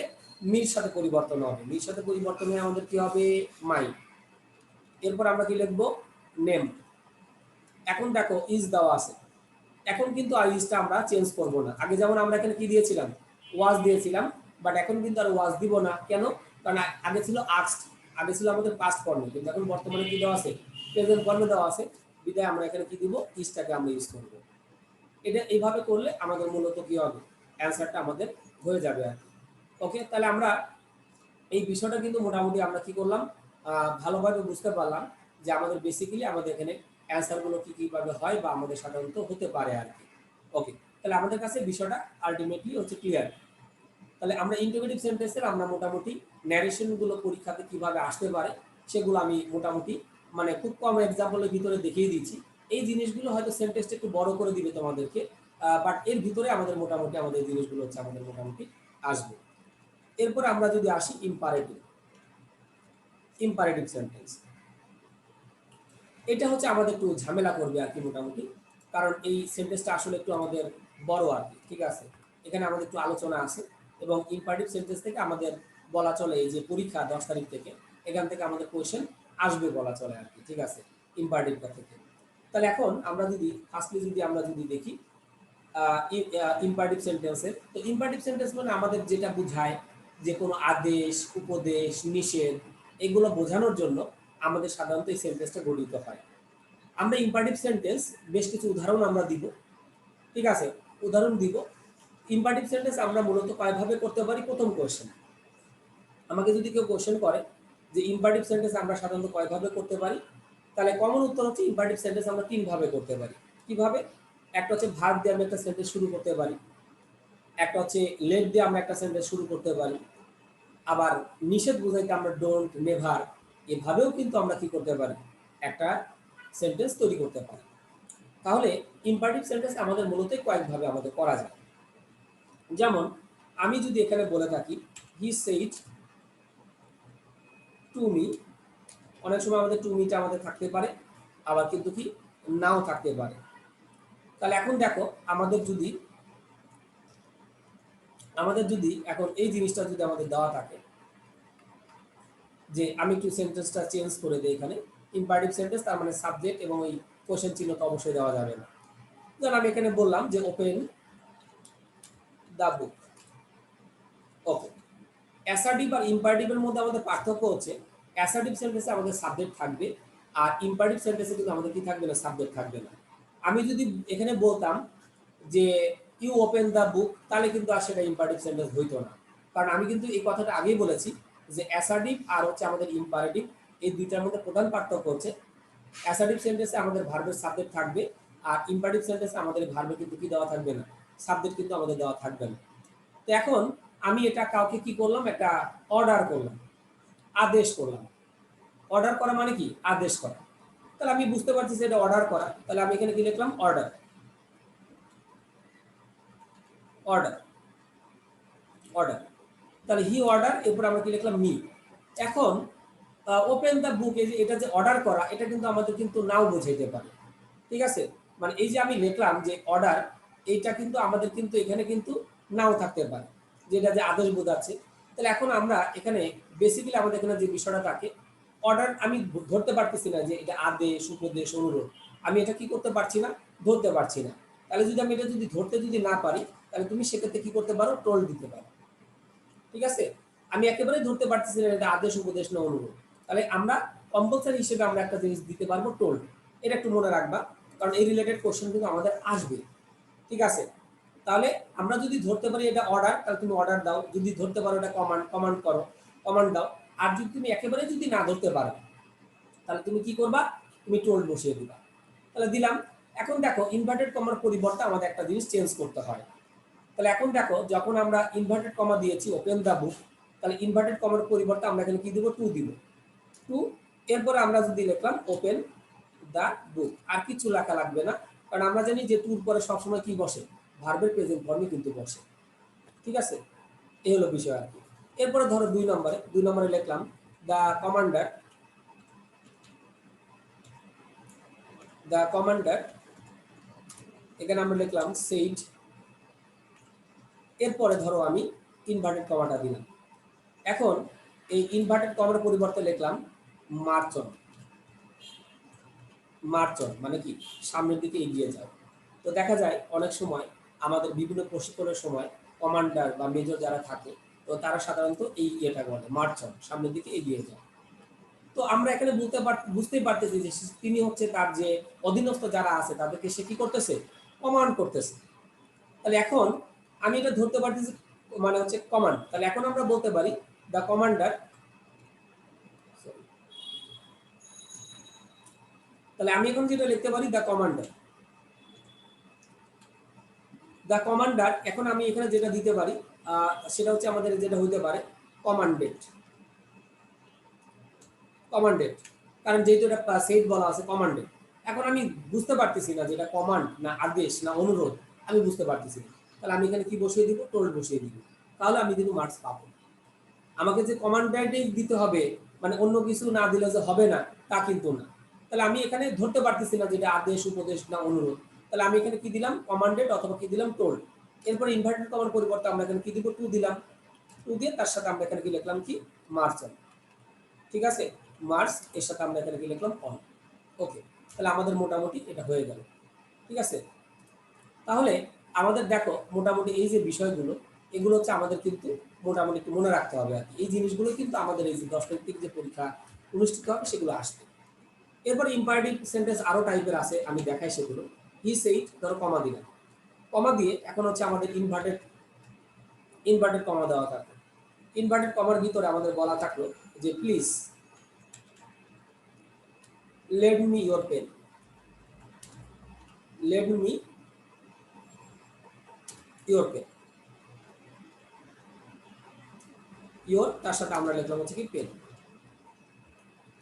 মির সাথে পরিবর্তন হবে, মির সাথে পরিবর্তন হয়ে আমাদের কি হবে, মাই। এরপর আমরা কি লিখবো, নেম। এখন দেখো ইজ দেওয়া আছে, এখন কিন্তু আর ইজটা আমরা চেঞ্জ করব না। আগে যেমন আমরা এখানে কি দিয়েছিলাম, ওয়াজ দিয়েছিলাম, বাট এখন কিন্তু আর ওয়াজ দিব না। কেন, কারণ আগে ছিল আস্কড, আগে ছিল আমাদের পাস্ট ফর্মে, কিন্তু এখন বর্তমানে কি দেওয়া আছে, প্রেজেন্ট ফর্মে দেওয়া আছে, বিদায় আমরা এখানে কি দিব, ইজটাকে আমরা ইউজ করব। এটা এইভাবে করলে আমাদের মূলত কি হবে, অ্যান্সারটা আমাদের হয়ে যাবে আর কি। ওকে, তাহলে আমরা এই বিষয়টা কিন্তু মোটামুটি আমরা কি করলাম, ভালোভাবে বুঝতে পারলাম যে আমাদের বেসিক্যালি আমাদের এখানে অ্যান্সারগুলো কি কিভাবে হয় বা আমাদের সাধারণত হতে পারে আর কি। ওকে, তাহলে আমাদের কাছে বিষয়টা আলটিমেটলি হচ্ছে ক্লিয়ার। তাহলে আমরা ইন্টিগ্রেটিভ সেন্টেন্সের আমরা মোটামুটি ন্যারেশনগুলো পরীক্ষাতে কিভাবে আসতে পারে সেগুলো আমি মোটামুটি মানে খুব কম এক্সাম্পলের ভিতরে দেখিয়ে দিচ্ছি। এই জিনিসগুলো হয়তো সেন্টেন্সটা একটু বড় করে দিবে তোমাদেরকে, বাট এর ভিতরে আমাদের মোটামুটি আমাদের জিনিসগুলো হচ্ছে আমাদের মোটামুটি আসবে। এরপর আমরা যদি আসি ইম্পারেটিভ, ইম্পারেটিভ সেন্টেন্স, এটা হচ্ছে আমাদের একটু ঝামেলা করবে আর কি মোটামুটি, কারণ এই সেন্টেন্সটা আসলে একটু আমাদের বড় আর কি। ঠিক আছে, এখানে আমাদের একটু আলোচনা আছে, এবং ইম্পারেটিভ সেন্টেন্স থেকে আমাদের বলা চলে এই যে পরীক্ষা 10 তারিখ থেকে এখান থেকে আমাদের কোয়েশ্চেন আসবে বলা চলে আর কি। ঠিক আছে, ইম্পারেটিভটা থেকে। তাহলে এখন আমরা যদি ফার্স্টলি যদি আমরা যদি দেখি ইম্পারেটিভ সেন্টেন্সের, তো ইম্পারেটিভ সেন্টেন্স মানে আমাদের যেটা বোঝায় যে কোনো আদেশ, উপদেশ, নিষেধ, এগুলো বোঝানোর জন্য আমাদের সাধারণত এই সেন্টেন্সটা গঠিত হয়। আমরা ইম্পারেটিভ সেন্টেন্স বেশ কিছু উদাহরণ আমরা দিব। ঠিক আছে, উদাহরণ দিব। ইম্পারেটিভ সেন্টেন্স আমরা মূলত কয়ভাবে করতে পারি। প্রথম কোয়েশ্চেন, আমাকে যদি কেউ কোয়েশ্চেন করে যে ইম্পারেটিভ সেন্টেন্স আমরা সাধারণত কয়ভাবে করতে পারি, তাহলে কমন উত্তর হচ্ছে ইম্পারেটিভ সেন্টেন্স আমরা 3 ভাবে করতে পারি। কিভাবে, একটা হচ্ছে ভার্ব দিয়ে আমরা একটা সেন্টেন্স শুরু করতে পারি, একটা হচ্ছে লেট দিয়ে আমরা একটা সেন্টেন্স শুরু করতে পারি, আবার নিষেধ বোঝাইতে আমরা ডোন্ট, নেভার, এভাবেও কিন্তু আমরা কি করতে পারি, একটা সেন্টেন্স তৈরি করতে পারি। তাহলে ইম্পারেটিভ সেন্টেন্স আমাদের মূলত কয়েকভাবে আমাদের করা যায়। যেমন আমি যদি এখানে বলে থাকি হি সেইড টু মি, অনেক সময় আমাদের টু মিটা আমাদের থাকতে পারে, আবার কিন্তু কি নাও থাকতে পারে। তাহলে এখন দেখো আমাদের যদি এখন এই জিনিসটা যদি আমাদের দেওয়া থাকে, যে আমি একটু সেন্টেন্সটা চেঞ্জ করে দিই, এখানে ইম্পারেটিভ সেন্টেন্স তার মানে সাবজেক্ট এবং ওই কোশ্চেন চিহ্ন তো অবশ্যই দেওয়া যাবে না। যেমন আমি এখানে বললাম যে open the book. Okay, assertive আর ইম্পারেটিভের মধ্যে আমাদের পার্থক্য হচ্ছে অ্যাসার্টিভ সেন্টেন্সে আমাদের সাবজেক্ট থাকবে, আর ইম্পারেটিভ সেন্টেন্সে কিন্তু আমাদের কি থাকবে না, সাবজেক্ট থাকবে না। আমি যদি এখানে বলতাম যে ইউ ওপেন দ্য বুক, তাহলে কিন্তু আর সেটা ইম্পারেটিভ সেন্টেন্স হইতো না, কারণ আমি কিন্তু এই কথাটা আগেই বলেছি যে অ্যাসার্টিভ আর হচ্ছে আমাদের ইম্পারেটিভ, এই দুইটার মধ্যে প্রধান পার্থক্য হচ্ছে অ্যাসার্টিভ সেন্টেন্সে আমাদের ভার্বের সাবজেক্ট থাকবে, আর ইম্পারেটিভ সেন্টেন্সে আমাদের ভার্বে কিন্তু কি দেওয়া থাকবে না, সাবজেক্ট কিন্তু আমাদের দেওয়া থাকবে না। তো এখন আমি এটা কাউকে কি করলাম, একটা অর্ডার করলাম, আদেশ করলাম। অর্ডার করা মানে কি, আদেশ করা। তাহলে আমি বুঝতে পারছি যে এটা অর্ডার করা, তাহলে আমি এখানে কি লিখলাম, অর্ডার। অর্ডার অর্ডার, তাহলে হি অর্ডার, এরপর আমরা কি লিখলাম মি। এখন ওপেন দ্য বুক, এই যে এটা যে অর্ডার করা, এটা কিন্তু আমাদের কিন্তু নাও বোঝাইতে পারে, ঠিক আছে। মানে এই যে আমি লিখলাম যে অর্ডার, এইটা কিন্তু আমাদের কিন্তু এখানে কিন্তু নাও থাকতে পারে, যেটা যে আদেশ বোঝাচ্ছে। তাহলে এখন আমরা এখানে বেসিক্যালি আমাদের এখানে যে বিষয়টা থাকে, অর্ডার আমি ধরতে পারতেছি না যে এটা আদেশ, উপদেশ, অনুরোধ, আমি এটা কি করতে পারছি না, ধরতে পারছি না। তাহলে যদি আমি এটা যদি ধরতে যদি না পারি, তাহলে তুমি সেক্ষেত্রে কি করতে পারো, টোল দিতে পারো, ঠিক আছে। আমি একেবারেই ধরতে পারতেছি না এটা আদেশ, উপদেশ না অনুরোধ, তাহলে আমরা কম্পালসারি হিসেবে আমরা একটা জিনিস দিতে পারবো, টোল্ড। এটা একটু মনে রাখবা, কারণ এই রিলেটেড কোশ্চেন কিন্তু আমাদের আসবে, ঠিক আছে। তাহলে আমরা যদি ধরতে পারি এটা অর্ডার, তাহলে তুমি অর্ডার দাও, যদি ধরতে পারো এটা কমান্ড, কমান্ড করো, কমান্ড দাও। আর যদি তুমি একেবারে যদি না ধরতে পারো, তাহলে তুমি কি করবা, তুমি টোল্ড বসিয়ে দিবা। তাহলে দিলাম। এখন দেখো ইনভার্টেড কমার পরিবর্তে আমাদের একটা জিনিস চেঞ্জ করতে হয়। তাহলে এখন দেখো যখন আমরা ইনভার্টেড কমা দিয়েছি ওপেন দ্য বুক, তাহলে ইনভার্টেড কমার পরিবর্তে আমরা এখানে কি দিব, টু দিব, টু। এরপরে আমরা যদি লিখলাম ওপেন দ্য বুক, আর কিছু লেখা লাগবে না, কারণ আমরা জানি যে টুর পরে সবসময় কি বসে, ভার্বের প্রেজেন্ট ফর্মই কিন্তু বসে, ঠিক আছে। এই হলো বিষয় আর কি। এরপরে ধরো দুই নম্বরে লিখলাম দ্য কমান্ডার, এখানে আমরা লিখলাম সেইড, এরপরে ধরো আমি ইনভার্টেড কমাটা দিলাম। এখন এই ইনভার্টেড কমার পরিবর্তে লিখলাম মার্চ অন, মার্চ অন মানে কি, সামনের দিকে এগিয়ে যাও। তো দেখা যায় অনেক সময় আমাদের বিভিন্ন প্রশিক্ষণের সময় কমান্ডার বা মেজর যারা থাকে, তো তারা সাধারণত এই ইয়েটা বলে, মার্চ অন, সামনের দিকে এগিয়ে যায়। তো আমরা এখানে বুঝতেই পারতেছি যে তিনি হচ্ছে তার যে অধীনস্থ যারা আছে তাদেরকে সে কি করতেছে, কমান্ড করতেছে। তাহলে এখন আমি এটা ধরতে পারতেছি মানে হচ্ছে কমান্ড, তাহলে এখন আমরা বলতে পারি দ্য কমান্ডার, তাহলে আমি এখন যেটা লিখতে পারি দ্য কমান্ডার, দ্য কমান্ডার। এখন আমি এখানে যেটা দিতে পারি সেটা হচ্ছে আমাদের যেটা হইতে পারে কমান্ডেড, কমান্ডেড, কারণ যেহেতু এটা সেট বলা আছে কমান্ডেড। এখন আমি বুঝতে পারতেছি না যেটা কমান্ড না আদেশ না অনুরোধ, আমি বুঝতে পারতেছি না, তাহলে আমি এখানে কি বসিয়ে দিব, টোল্ড বসিয়ে দিব, তাহলে আমি কিন্তু মার্কস পাবো। আমাকে যে কমান্ডেডই দিতে হবে, মানে অন্য কিছু না দিলে যে হবে না, তা কিন্তু না। তাহলে আমি এখানে ধরতে পারতেছি না যেটা আদেশ, উপদেশ না অনুরোধ, তাহলে আমি এখানে কি দিলাম, কমান্ডেড অথবা কি দিলাম, টোল্ড। এরপর ইনভার্টেড কমার পরিবর্তে আমরা এখানে কি দিব, টু দিলাম, টু দিয়ে তার সাথে আমরা এখানে কি লিখলাম, কি মার্চ অন, ঠিক আছে। মার্চ এর সাথে আমরা এখানে কি লিখলাম, অন। ওকে, তাহলে আমাদের মোটামুটি এটা হয়ে গেল, ঠিক আছে। তাহলে আমাদের দেখো মোটামুটি এই যে বিষয়গুলো, এগুলো হচ্ছে আমাদের কিন্তু মোটামুটি একটু মনে রাখতে হবে আর কি। এই জিনিসগুলো কিন্তু আমাদের এই যে 10 ভিত্তিক যে পরীক্ষা অনুষ্ঠিত হবে সেগুলো আসবে। এরপর ইম্পারেটিভ সেন্টেন্স আরো টাইপের আছে, আমি দেখাই সেগুলো। হি সেইড, ধরো কমা দিলাম, কমা দিয়ে এখন হচ্ছে আমাদের ইনভার্টেড, ইনভার্টেড কমা দেওয়া থাকলো। ইনভার্টেড কমার ভিতরে আমাদের বলা থাকলো যে please lend me your pen, lend me your pen, your তার সাথে আমরা লিখলাম হচ্ছে কি পেন।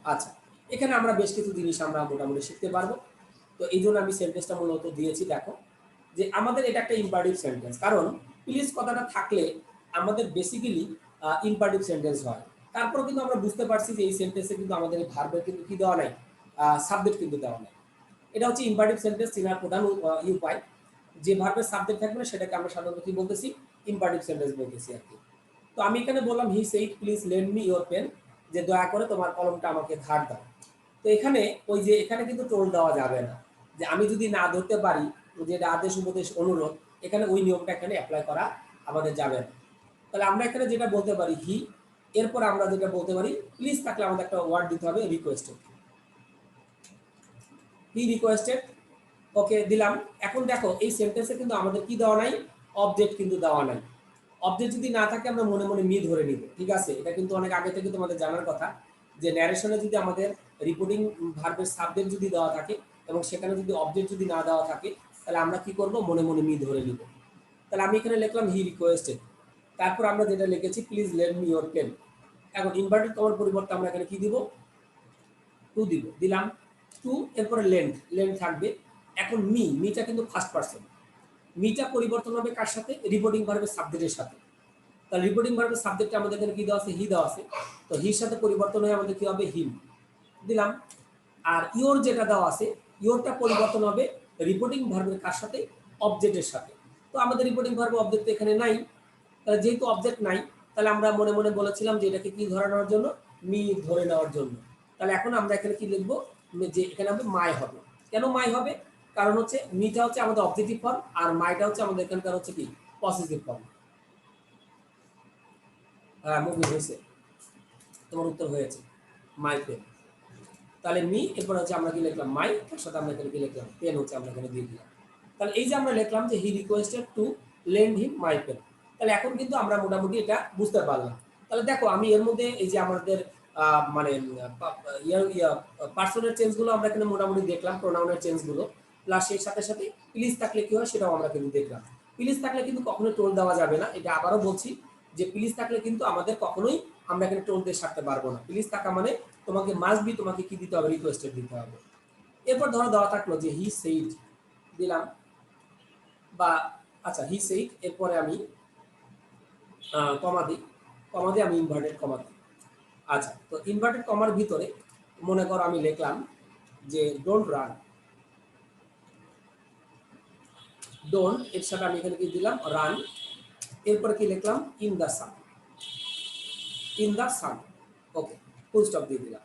আচ্ছা, এখানে আমরা বেশ কিছু জিনিস আমরা মোটামুটি শিখতে পারবো। তো এই জন্য আমি সেন্টেন্সটা মূলত দিয়েছি। দেখো যে আমাদের এটা একটা ইম্পারেটিভ সেন্টেন্স, কারণ প্লিজ কথাটা থাকলে আমাদের বেসিক্যালি ইম্পারেটিভ সেন্টেন্স হয়। তারপর কিন্তু আমরা বুঝতে পারছি যে এই সেন্টেন্সে কিন্তু আমাদের এই ভার্বের কিন্তু কি দেওয়া নাই, সাবজেক্ট কিন্তু দেওয়া নাই। এটা হচ্ছে ইম্পারেটিভ সেন্টেন্স চেনার প্রধান উপায়। যে ভার্বের সাবজেক্ট থাকবে না সেটাকে আমরা সাধারণত কি বলতেছি, ইম্পারেটিভ সেন্টেন্স বলতেছি আর কি। তো আমি এখানে বললাম he said please lend me your pen, যে দয়া করে তোমার কলমটা আমাকে ধার দাও। তো এখানে ওই যে এখানে কিন্তু টোল দেওয়া যাবে না, যে আমি যদি না ধরতে পারি, যেটা আদেশ, উপদেশ, অনুরোধ, এখানে ওই নিয়মটা এখানে অ্যাপ্লাই করা আমাদের যাবে না। তাহলে আমরা এখানে যেটা বলতে পারি হি, এরপর আমরা যেটা বলতে পারি প্লিজ থাকলে আমাদের একটা ওয়ার্ড দিতে হবে রিকোয়েস্টেড, হি রিকোয়েস্টেড, ওকে দিলাম। এখন দেখো এই সেন্টেন্সে কিন্তু আমাদের কি দেওয়া নাই, অবজেক্ট কিন্তু দেওয়া নাই। অবজেক্ট যদি না থাকে আমরা মনে মনে মি ধরে নিব, ঠিক আছে। এটা কিন্তু অনেক আগে থেকে তোমাদের জানার কথা, যে ন্যারেশনে যদি আমাদের রিপোর্টিং ভার্বের সাবজেক্ট যদি দেওয়া থাকে এবং সেখানে যদি অবজেক্ট যদি না দেওয়া থাকে, তাহলে আমরা কি করব, মনে মনে মি ধরে নিব। তাহলে আমি এখানে লিখলাম হি রিকোয়েস্টেড, তারপর আমরা যেটা লিখেছি please lend me your pen. এখন ইনভার্টেড কমার পরিবর্তে আমরা এখানে কি দিব, টু দিব, দিলাম টু, এরপরে লেন্ড, লেন্ড থাকবে। এখন মিটা কিন্তু ফার্স্ট পার্সন, মিটা পরিবর্তন হবে কার সাথে? রিপোর্টিং ভার্বের সাবজেক্টের সাথে। তাহলে রিপোর্টিং ভার্বের সাবজেক্টে আমাদের এখানে কি দেওয়া আছে? হি দেওয়া আছে। তো হির সাথে পরিবর্তন হয়ে আমাদের কি হবে? হিম দিলাম। আর ইওর যেটা দেওয়া আছে, ইওরটা পরিবর্তন হবে রিপোর্টিং ভার্বের কার সাথে? অবজেক্টের সাথে। তো আমাদের রিপোর্টিং ভার্ব অবজেক্ট তো এখানে নাই। তাহলে যেহেতু অবজেক্ট নাই, তাহলে আমরা মনে মনে বলেছিলাম যে এটাকে কি ধরে নেওয়ার জন্য? মি ধরে নেওয়ার জন্য। তাহলে এখন আমরা এখানে কি লিখবো? যে এখানে হবে মাই হবে। কেন মাই হবে? কারণ হচ্ছে মিটা হচ্ছে আমাদের অবজেক্টিভ ফর্ম, আর মাইটা হচ্ছে আমাদের এখানকার হচ্ছে কি? Possessive form. হ্যাঁ, মুভি হয়েছে, তোমার উত্তর হয়েছে মাই পেন। তাহলে মি, এরপর হচ্ছে আমরা কি লিখলাম? মাই, তার সাথে আমরা এখানে কি লিখলাম? পেন হচ্ছে আমরা এখানে দিয়ে দিলাম। তাহলে এই যে আমরা লিখলাম যে he requested to lend him my pen. তাহলে এখন কিন্তু আমরা মোটামুটি এটা বুঝতে পারলাম। তাহলে দেখো আমি এর মধ্যে এই যে আমাদের মানে পার্সনের চেঞ্জগুলো আমরা এখানে মোটামুটি দেখলাম, প্রোনাউনের চেঞ্জগুলো, প্লাস সেই সাথে সাথে প্লিজ থাকলে কি হয় সেটাও আমরা কিন্তু দেখলাম। প্লিজ থাকলে কিন্তু কখনোই টোল দেওয়া যাবে না, এটা আবারও বলছি যে প্লিজ থাকলে কিন্তু আমাদের কখনোই আমরা এখানে টোল দিয়ে সারতে পারবো না। প্লিজ থাকা মানে তোমাকে মাস্ট বি, তোমাকে কি দিতে হবে? রিকোয়েস্টেড দিতে হবে। এরপর ধরো দেওয়া থাকলো যে হি সেইড দিলাম, বা আচ্ছা হি সেইড, এরপরে আমি কমা দিই, কমা দিয়ে আমি ইনভার্টেড কমা দিই। আচ্ছা, তো ইনভার্টেড কমার ভিতরে মনে করো আমি লিখলাম যে ডোন্ট রান, ডোন্ট এর সাথে আমি এখানে কি দিলাম? রান। এরপরে কি লিখলাম? In the sun, in the sun. Okay, full stop দিয়ে দিলাম।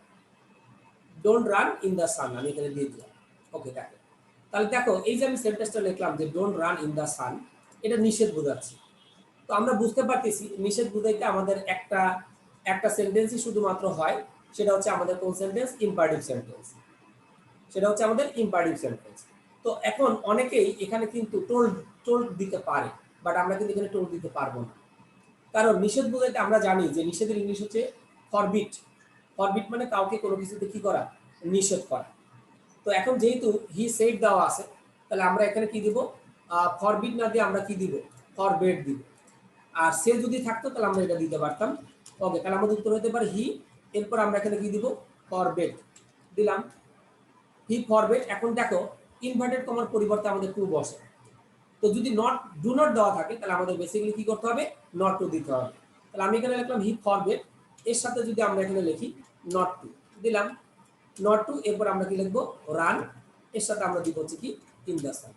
Don't run in the sun আমি এখানে দিয়ে দিলাম। ওকে, দেখো তাহলে দেখো এই যে আমি সেন্টেন্সটা লিখলাম যে don't run in the sun, এটা নিষেধ বোঝাচ্ছে। তো আমরা বুঝতে পারতেছি নিষেধ বুঝাইতে আমাদের একটা একটা সেন্টেন্সই শুধুমাত্র হয়, সেটা হচ্ছে আমাদের কোন সেন্টেন্স? Imperative sentence. সেটা হচ্ছে আমাদের ইম্পারেটিভ সেন্টেন্স। তো এখন অনেকেই এখানে কিন্তু টোল্ড টোল্ড দিতে পারে, বাট আমরা কিন্তু এখানে টোল্ড দিতে পারবো না। কারণ নিষেধ বোঝাইতে আমরা জানি যে নিষেধের ইংলিশ হচ্ছে ফরবিট। ফরবিট মানে কাউকে কোনো কিছুতে কি করা? নিষেধ করা। তো এখন যেহেতু হি সেড দেওয়া আছে, তাহলে আমরা এখানে কি দিব? ফরবিট না দিয়ে আমরা কি দিব? ফরবেড দিব। আর সে যদি থাকতো তাহলে আমরা এটা দিতে পারতাম। ওকে, তাহলে আমাদের উত্তর হতে পারে হি, এরপর আমরা এখানে কি দিব? ফরবেড দিলাম। হি ফরবেড। এখন দেখো ইনভার্টেড কমার পরিবর্তে আমাদের টু বসে। তো যদি নট ডু নট দেওয়া থাকে তাহলে আমাদের বেসিক্যালি কি করতে হবে? নট টু দিতে হবে। তাহলে আমি এখানে লিখলাম হি ফরবেড, এর সাথে যদি আমরা এখানে লিখি নট টু দিলাম, নট টু, এরপর আমরা কি লিখবো? রান, এর সাথে আমরা দিব হচ্ছে কি? In the sun.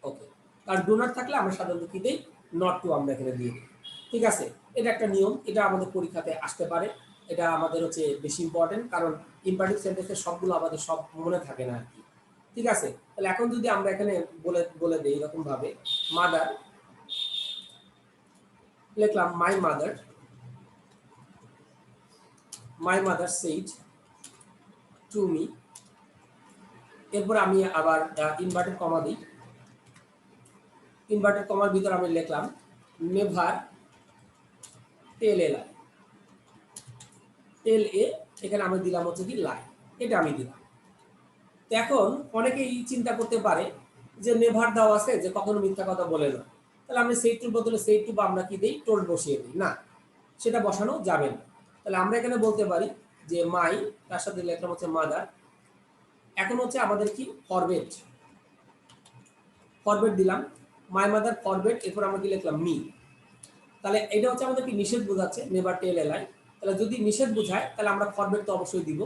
ওকে, কারণ ডু নট থাকলে আমরা সাধারণত কি দিই? নট টু আমরা এখানে দিয়ে দিই। ঠিক আছে, এটা একটা নিয়ম, এটা আমাদের পরীক্ষাতে আসতে পারে। এটা আমাদের হচ্ছে বেশি ইম্পর্টেন্ট, কারণ ইম্পারেটিভ সেন্টেন্সের সবগুলো আমাদের সব মনে থাকে না আর কি। ঠিক আছে, তাহলে এখন যদি আমরা এখানে বলে বলে দিই এরকম ভাবে, মাদার লিখলাম my mother, my mother said to me. এরপর আমি আবার ইনভার্টেড কমা দিই, ইনভার্টেড কমার ভিতরে আমি লিখলাম নেভার টেল এ লাই, টেল এ, এখানে আমি দিলাম হচ্ছে কি? লাই, এটা আমি দিলাম। তো এখন অনেকেই চিন্তা করতে পারে যে নেভার দেওয়া আছে, যে কখনো মিথ্যা কথা বলে না, তাহলে আমরা সেই টুর বদলে সেই টু বা আমরা কি দিই? টোল্ড বসিয়ে দিই। না, সেটা বসানো যাবে না। তাহলে আমরা এখানে বলতে পারি যে মাই, তার সাথে লিখলাম হচ্ছে মাদার, এখন হচ্ছে আমাদের কি? ফরবেড, ফরবেড দিলাম, মাই মাদার ফরবেড, এরপর আমরা কি লিখলাম? মি। তাহলে এটা হচ্ছে আমাদের কি? নিষেধ বোঝাচ্ছে, নেভার টেল এ লাই। তাহলে যদি নিষেধ বোঝায় তাহলে আমরা ফরবেড তো অবশ্যই দিব।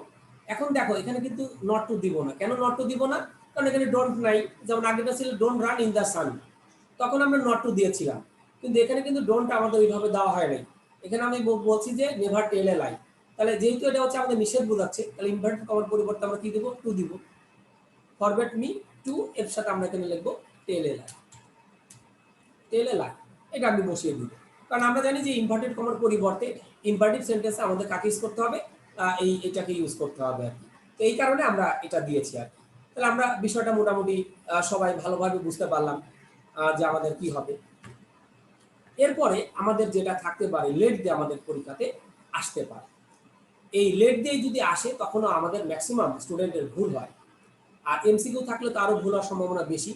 এখন দেখো এখানে কিন্তু নট টু দিব না। কেন নট টু দিব না? কারণ এখানে ডোন্ট নাই। যেমন আগেটা ছিল don't run in the sun, তখন আমরা নট টু দিয়েছিলাম, কিন্তু এখানে কিন্তু ডোন্ট আমাদের ওইভাবে দেওয়া হয় নাই। এখানে আমি বলছি যে নেভার টেল এ লাই। তাহলে যেহেতু এটা হচ্ছে আমাদের নিষেধ বোঝাচ্ছে, তাহলে ইনভার্টেড কমার পরিবর্তে আমরা কি দিব? টু দিব। ফরবেড মি টু, এর সাথে আমরা এখানে লিখবো টেল এ লাই, টেল এ লাই, এটা আমি বসিয়ে দিব। কারণ আমরা জানি যে ইনভার্টেড কমার পরিবর্তে ইম্পারেটিভ সেন্টেন্সে আমাদের কাকে ইউজ করতে হবে? এটাকে ইউজ করতে হবে আর কি। তো এই কারণে আমরা এটা দিয়েছি আর কি। তাহলে আমরা বিষয়টা মোটামুটি সবাই ভালোভাবে বুঝতে পারলাম যে আমাদের কি হবে। এরপরে আমাদের যেটা থাকতে পারে, লেট দিয়ে আমাদের পরীক্ষাতে আসতে পারে। এই লেট দিয়ে যদি আসে তখনও আমাদের ম্যাক্সিমাম স্টুডেন্টের ভুল হয়। আর এমসিকিউ থাকলে তো আরো ভুল হওয়ার সম্ভাবনা বেশি,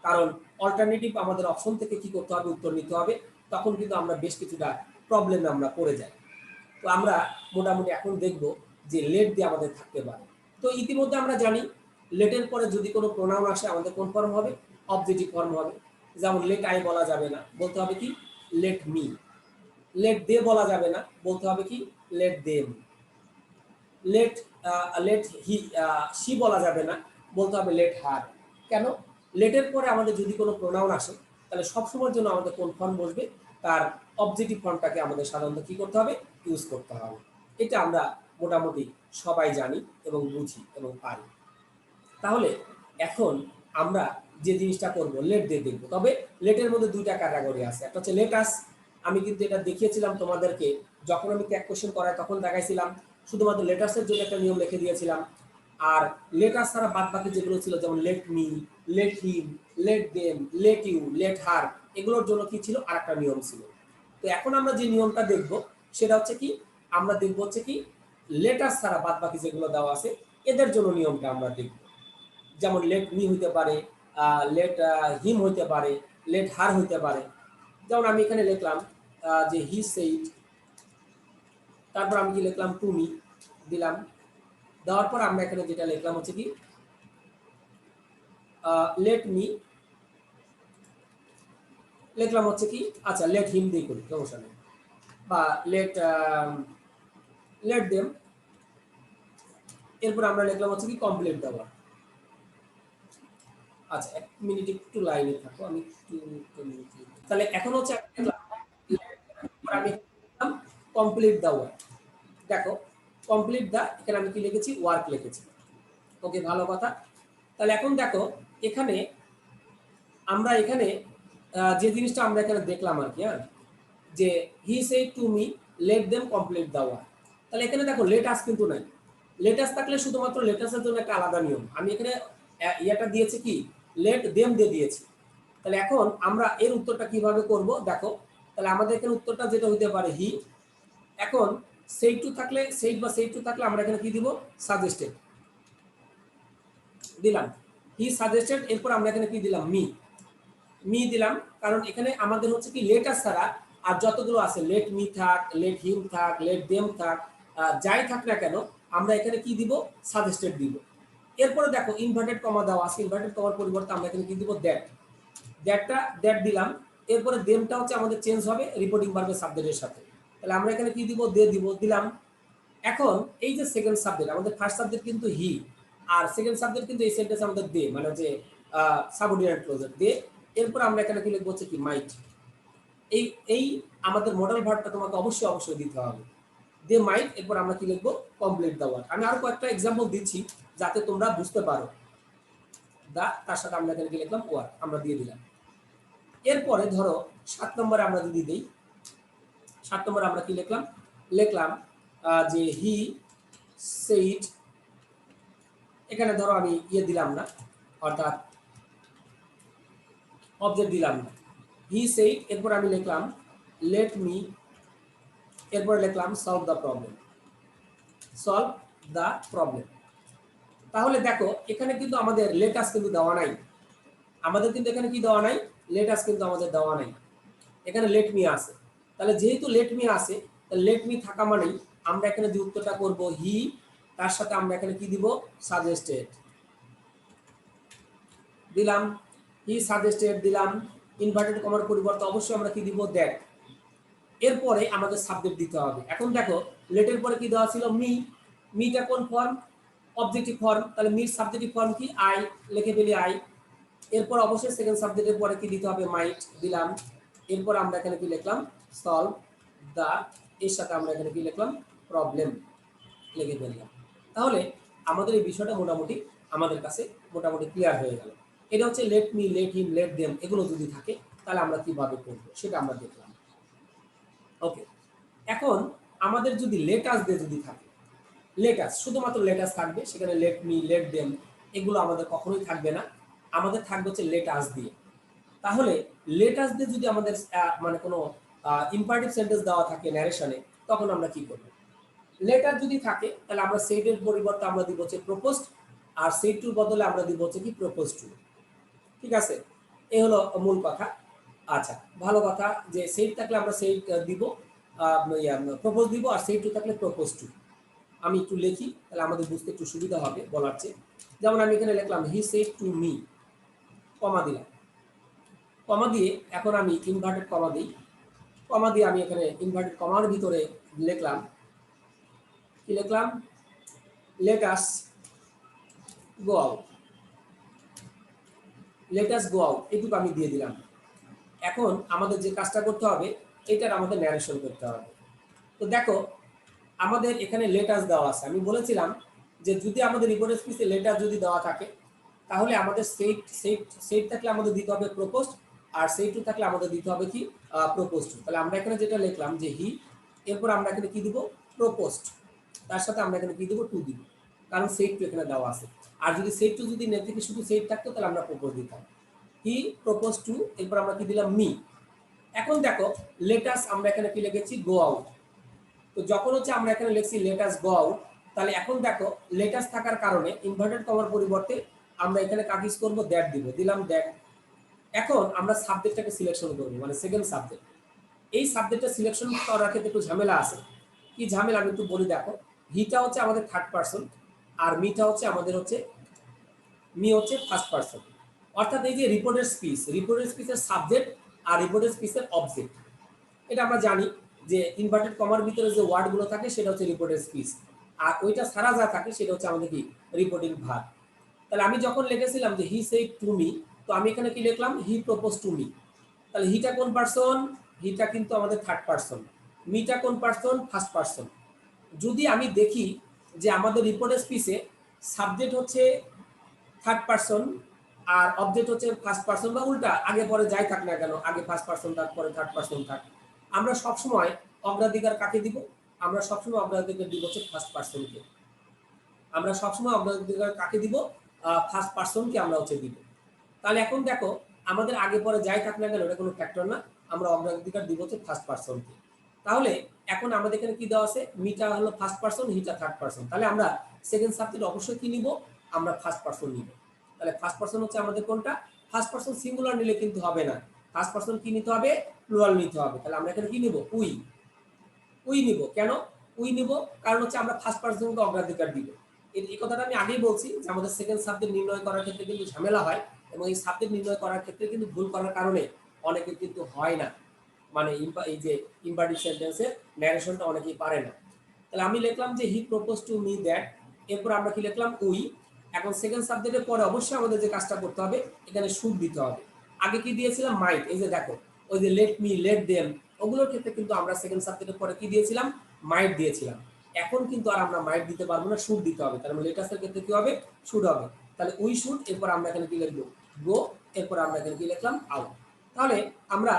কারণ অল্টারনেটিভ আমাদের অপশন থেকে কি করতে হবে? উত্তর নিতে হবে। তখন কিন্তু আমরা বেশ কিছুটা প্রবলেমে আমরা পড়ে যাই। তো আমরা মোটামুটি এখন দেখব যে লেট দিয়ে আমাদের থাকতে পারে। তো ইতিমধ্যে আমরা জানি লেটের পরে যদি কোনো প্রোনাউন আসে আমাদের কোন ফর্ম হবে? অবজেক্টিভ ফর্ম হবে। যেমন লেট আই বলা যাবে না, বলতে হবে কি লেট মি। লেট দে বলা যাবে না, বলতে হবে কি let them. Let let he she বলা যাবে না, বলতে হবে লেট হার। কেন? লেটের পরে আমাদের যদি কোনো প্রোনাউন আসে তাহলে সবসময়ের জন্য আমাদের কোন ফর্ম বসবে, তার অবজেক্টিভ ফর্মটাকে আমাদের সাধারণত কী করতে হবে, ইউজ করতে হবে। এটা আমরা মোটামুটি সবাই জানি এবং বুঝি এবং পারি। তাহলে এখন আমরা যে জিনিসটা করব লেট দিয়ে দেখবো। তবে লেটের মধ্যে দুইটা ক্যাটাগরি আছে, একটা হচ্ছে লেটাস। আমি কিন্তু এটা দেখিয়েছিলাম তোমাদেরকে, যখন আমি ক্যাক কোশ্চেন করাই তখন দেখাইছিলাম শুধুমাত্র লেটার্সের জন্য একটা নিয়ম লিখে দিয়েছিলাম। আর লেটার্স ছাড়া বাদ বাকি যেগুলো ছিল যেমন let me, let him, let them, let you, let her, এগুলোর জন্য কি ছিল আর একটা নিয়ম ছিল। তো এখন আমরা যে নিয়মটা দেখব সেটা হচ্ছে কি, আমরা দেখব হচ্ছে কি লেটার্স ছাড়া বাদ বাকি যেগুলো দেওয়া আছে এদের জন্য নিয়মটা আমরা দেখব। যেমন লেট মি হইতে পারে, লেট হিম হইতে পারে, লেট হার হইতে পারে। যেমন আমি এখানে লিখলাম যে হি সেইড, তারপর আমি কি লিখলাম টু মি দিলাম। দেওয়ার পর আমরা এখানে যেটা লিখলাম হচ্ছে কি লেট মি লিখলাম হচ্ছে কি, আচ্ছা লেট হিম দিয়ে করি সমস্যা নেই, বা লেট লেট দেম। এরপর আমরা লিখলাম হচ্ছে কি কমপ্লিট দেওয়া। আচ্ছা এক মিনিট একটু লাইনে থাকো, আমি একটু তাহলে এখন হচ্ছে আমি কমপ্লিট দা ওয়ার্ক। দেখো কমপ্লিট দা, এখানে আমি কি লিখেছি ওয়ার্ক লিখেছি। ওকে ভালো কথা। তাহলে এখন দেখো এখানে আমরা এখানে যে জিনিসটা আমরা এখানে দেখলাম আর কি, হ্যাঁ, যে he said to me let them complete the work. তাহলে এখানে দেখো লেট আস কিন্তু নাই। লেট আস থাকলে শুধুমাত্র লেটাসের জন্য একটা আলাদা নিয়ম, আমি এখানে ইয়াটা দিয়েছি কি লেট দেম দিয়ে দিয়েছি। তাহলে এখন আমরা এর উত্তরটা কিভাবে করব দেখো। তাহলে আমাদের এখানে উত্তরটা যেটা হইতে পারে হি। এখন সেইড টু থাকলে, সেইড বা সেইড টু থাকলে আমরা এখানে কি দিব সাজেস্টেড দিলাম, হি সাজেস্টেড। এরপর আমরা এখানে কি দিলাম মি, মি দিলাম। কারণ এখানে আমাদের হচ্ছে কি লেটার ছাড়া আর যতগুলো আছে লেট মি থাক, লেট হিম থাক, লেট দেম থাক, যাই থাক না কেন আমরা এখানে কি দিব সাজেস্টেড দিব। এরপরে দেখো ইনভার্টেড কমা দেওয়া আছে, ইনভার্টেড কমার পরিবর্তে আমরা এখানে কি দিব দ্যাট, দ্যাট দিলাম। এরপরে দেমটা হচ্ছে আমাদের চেঞ্জ হবে রিপোর্টিং ভার্বের সাবজেক্টের সাথে। তাহলে আমরা এখানে কি দিব দে দিব দিলাম। এখন এই যে সেকেন্ড সাবজেক্ট, আমাদের ফার্স্ট সাবজেক্ট কিন্তু হি, আর সেকেন্ড সাবজেক্ট কিন্তু এই সেন্টেন্স আমাদের দে, মানে যে সাবঅর্ডিনেট ক্লোজার দে। এরপর আমরা এখানে কি লিখবো হচ্ছে কি মাইট। এই এই আমাদের মডেল ভার্বটা তোমাকে অবশ্যই অবশ্যই দিতে হবে, দে মাইট। এরপর আমরা কি লিখবো কমপ্লিট দা ওয়ার্ক। আমি আরো কয়েকটা এক্সাম্পল দিচ্ছি যাতে তোমরা বুঝতে পারো। দা তার সাথে আমরা এখানে কি লিখলাম ওয়ার্ক আমরা দিয়ে দিলাম। এরপরে ধরো 7 নম্বরে আমরা যদি দিই, 7 নম্বরে আমরা কি লিখলাম, লিখলাম যে হি সেইড, এখানে ধরো আমি ইয়ে দিলাম না, অর্থাৎ অবজেক্ট দিলাম না, হি সেইড। এরপর আমি লিখলাম লেট মি, এরপর লিখলাম solve the problem, solve the problem. তাহলে দেখো এখানে কিন্তু আমাদের লেটাস কিন্তু দেওয়া নাই, আমাদের কিন্তু এখানে কি দেওয়া নাই লেটাস কিন্তু আমাদের দেওয়া নাই, এখানে লেট মি আছে। তাহলে যেহেতু লেট মি আছে, তাহলে লেট মি থাকা মানেই আমরা এখানে যে উত্তরটা করব হি, তার সাথে আমরা এখানে কি দিব সাজেস্টেড দিলাম, হি সাজেস্টেড দিলাম। ইনভার্টেড কমার পরিবর্তে অবশ্যই আমরা কি দিব দ্যাট। এরপরে আমাদের সাবজেক্ট দিতে হবে। এখন দেখো লেটের পরে কি দেওয়া ছিল মি, মিটা কোন ফর্ম অবজেক্টিভ ফর্ম, তাহলে মির সাবজেক্টিভ ফর্ম কি আই, লিখে ফেলি আই। এরপর অবশ্যই সেকেন্ড সাবজেক্টের পরে কি দিতে হবে মাইট দিলাম। এরপর আমরা এখানে কি লিখলাম সলভ দা, এর সাথে আমরা এখানে কি লিখলাম প্রবলেম লিখে ফেললাম। তাহলে আমাদের এই বিষয়টা মোটামুটি আমাদের কাছে মোটামুটি ক্লিয়ার হয়ে গেল। এটা হচ্ছে late me, let him, let them, এগুলো যদি থাকে তাহলে আমরা কিভাবে করব সেটা আমরা দেখলাম। ওকে, এখন আমাদের যদি লেটাস দিয়ে যদি থাকে, লেটাস শুধুমাত্র লেটাস থাকবে, সেখানে লেট মি, লেট দেম এগুলো আমাদের কখনোই থাকবে না, আমাদের থাকবে হচ্ছে লেটাস দিয়ে। তাহলে লেটাস দিয়ে যদি আমাদের মানে কোনো ইম্পারেটিভ সেন্টেন্স দেওয়া থাকে ন্যারেশনে, তখন আমরা কি করব, লেটার যদি থাকে তাহলে আমরা সেইটের পরিবর্তে আমরা দিব হচ্ছে প্রপোজড, আর সেইট টুর বদলে আমরা দিব হচ্ছে কি প্রপোজ টু। ঠিক আছে, এই হলো মূল কথা। আচ্ছা ভালো কথা, যে সেইট থাকলে আমরা সেইট দিব, প্রপোজ দিব, আর সেইট টু থাকলে প্রপোজ টু। আমি একটু লিখি তাহলে আমাদের বুঝতে একটু সুবিধা হবে বলার চেয়ে। যেমন আমি এখানে লিখলাম হি সেড টু মি, কমা দিলাম, কমা দিয়ে এখন আমি ইনভার্টেড কমা দিই, কমা দিয়ে আমি এখানে ইনভার্টেড কমার ভিতরে লিখলাম, কি লিখলাম, let us go out, let us go out, এটুকু আমি দিয়ে দিলাম। এখন আমাদের যে কাজটা করতে হবে এটার আমাদের ন্যারেশন করতে হবে। তো দেখো আমাদের এখানে লেটাস দেওয়া আছে, আমি বলেছিলাম যে যদি আমাদের রিপোর্ট স্পিচে লেটার যদি দেওয়া থাকে তাহলে আমাদের সেট থাকলে আমাদের দিতে হবে প্রপোজড, আর সেট টু থাকলে আমাদের দিতে হবে কি প্রপোজড। তাহলে আমরা এখানে যেটা লিখলাম যে হি, এরপর আমরা এখানে কি দিব প্রপোজড, তার সাথে আমরা এখানে কি দিব টু দিব, কারণ সেট টু এখানে দেওয়া আছে। আর যদি সেট টু যদি নেট থেকে শুধু সেট থাকতো তাহলে আমরা প্রপোজ দিতাম, হি প্রপোজ টু, এরপর আমরা কি দিলাম মি। এখন দেখো লেটাস আমরা এখানে কি লিখেছি গো আউট। তো যখন হচ্ছে আমরা এখানে লিখছি লেটাস গো আউট, তাহলে এখন দেখো লেটাস থাকার কারণে ইনভার্টেড কমার পরিবর্তে আমরা এখানে কাকে ইউজ করবো, দ্যাট দিব, দিলাম দ্যাট। এখন আমরা সাবজেক্টটাকে সিলেকশন করবো, মানে সেকেন্ড সাবজেক্ট। এই সাবজেক্টটা সিলেকশন করার ক্ষেত্রে একটু ঝামেলা আছে। কি ঝামেলা আমি একটু বলি, দেখো হিটা হচ্ছে আমাদের থার্ড পার্সন, আর মিটা হচ্ছে আমাদের হচ্ছে মি হচ্ছে ফার্স্ট পার্সন। অর্থাৎ এই যে রিপোর্টের স্পিচের সাবজেক্ট আর রিপোর্টের স্পিচের অবজেক্ট, এটা আমরা জানি যে ইনভার্টেড কমার ভিতরে যে ওয়ার্ডগুলো থাকে সেটা হচ্ছে রিপোর্টের স্পিচ, আর ওইটা ছাড়া যা থাকে সেটা হচ্ছে আমাদের কি রিপোর্টিং ভার্ব। তাহলে আমি যখন লিখেছিলাম যে হি সেড টু মি, তো আমি এখানে কি লিখলাম, হি প্রপোজ টু মি। তাহলে হিটা কোন পার্সন, হিটা কিন্তু আমাদের থার্ড পার্সন, মিটা কোন পার্সন, ফার্স্ট পার্সন। যদি আমি দেখি যে আমাদের রিপোর্টের স্পিচে সাবজেক্ট হচ্ছে থার্ড পার্সন আর অবজেক্ট হচ্ছে ফার্স্ট পার্সন, বা উল্টা আগে পরে যাই থাক না কেন, আগে ফার্স্ট পার্সন থাক পরে থার্ড পার্সন থাক, আমরা সবসময় অগ্রাধিকার কাকে দিব, আমরা সবসময় অগ্রাধিকার দিব হচ্ছে ফার্স্ট পার্সনকে। আমরা সবসময় অগ্রাধিকার কাকে দিব, ফার্স্ট পার্সনকে আমরা হচ্ছে দিব। তাহলে এখন দেখো আমাদের আগে পরে যাই থাক না কেন এটা কোনো ফ্যাক্টর না, আমরা অগ্রাধিকার দিব হচ্ছে ফার্স্ট পার্সনকে। তাহলে এখন আমাদের এখানে কি দেওয়া আছে, মিটা হলো ফার্স্ট পার্সন, হিটা থার্ড পার্সন, তাহলে আমরা সেকেন্ড সাবজেক্ট অবশ্যই কি নিব, আমরা ফার্স্ট পার্সন নিব। তাহলে ফার্স্ট পার্সন হচ্ছে আমাদের কোনটা, ফার্স্ট পার্সন সিঙ্গুলার নিলে কিন্তু হবে না, ফার্স্ট পার্সন কি নিতে হবে, প্লুরাল নিতে হবে। তাহলে আমরা এখানে কি নিব, উই, উই নিব। কেন উই নিব, কারণ হচ্ছে আমরা ফার্স্ট পার্সনকে অগ্রাধিকার দিব। এই কথাটা আমি আগেই বলছি যে আমাদের সেকেন্ড সাবজেক্ট নির্ণয় করার ক্ষেত্রে কিন্তু ঝামেলা হয়, এবং এই সাবজেক্ট নির্ণয় করার ক্ষেত্রে কিন্তু ভুল করার কারণে অনেকে কিন্তু হয় না, মানে এই যে ইম্পারেটিভ সেন্টেন্সের ন্যারেশনটা অনেকেই পারে না। তাহলে আমি লিখলাম যে হি প্রপোজ টু মি দ্যাট, এরপর আমরা কি লিখলাম উই। এখন সেকেন্ড সাবজেক্টের পরে অবশ্যই আমাদের যে কাজটা করতে হবে এখানে শুড দিতে হবে। আগে কি দিয়েছিলাম মাইট, এই যে দেখো ওই যে লেট মি, লেট দেম, ওগুলোর ক্ষেত্রে কিন্তু আমরা সেকেন্ড সাবজেক্টের পরে কি দিয়েছিলাম, মাইট দিয়েছিলাম। এখন কিন্তু আর আমরা মাইট দিতে পারবো না, শুড দিতে হবে। তাহলে লেটাসের ক্ষেত্রে কি হবে, শুড হবে। তাহলে উই শুড, এরপর আমরা এখানে কি লিখবো, গো, এরপর আমরা এখানে কি লিখলাম, আউট। তাহলে আমরা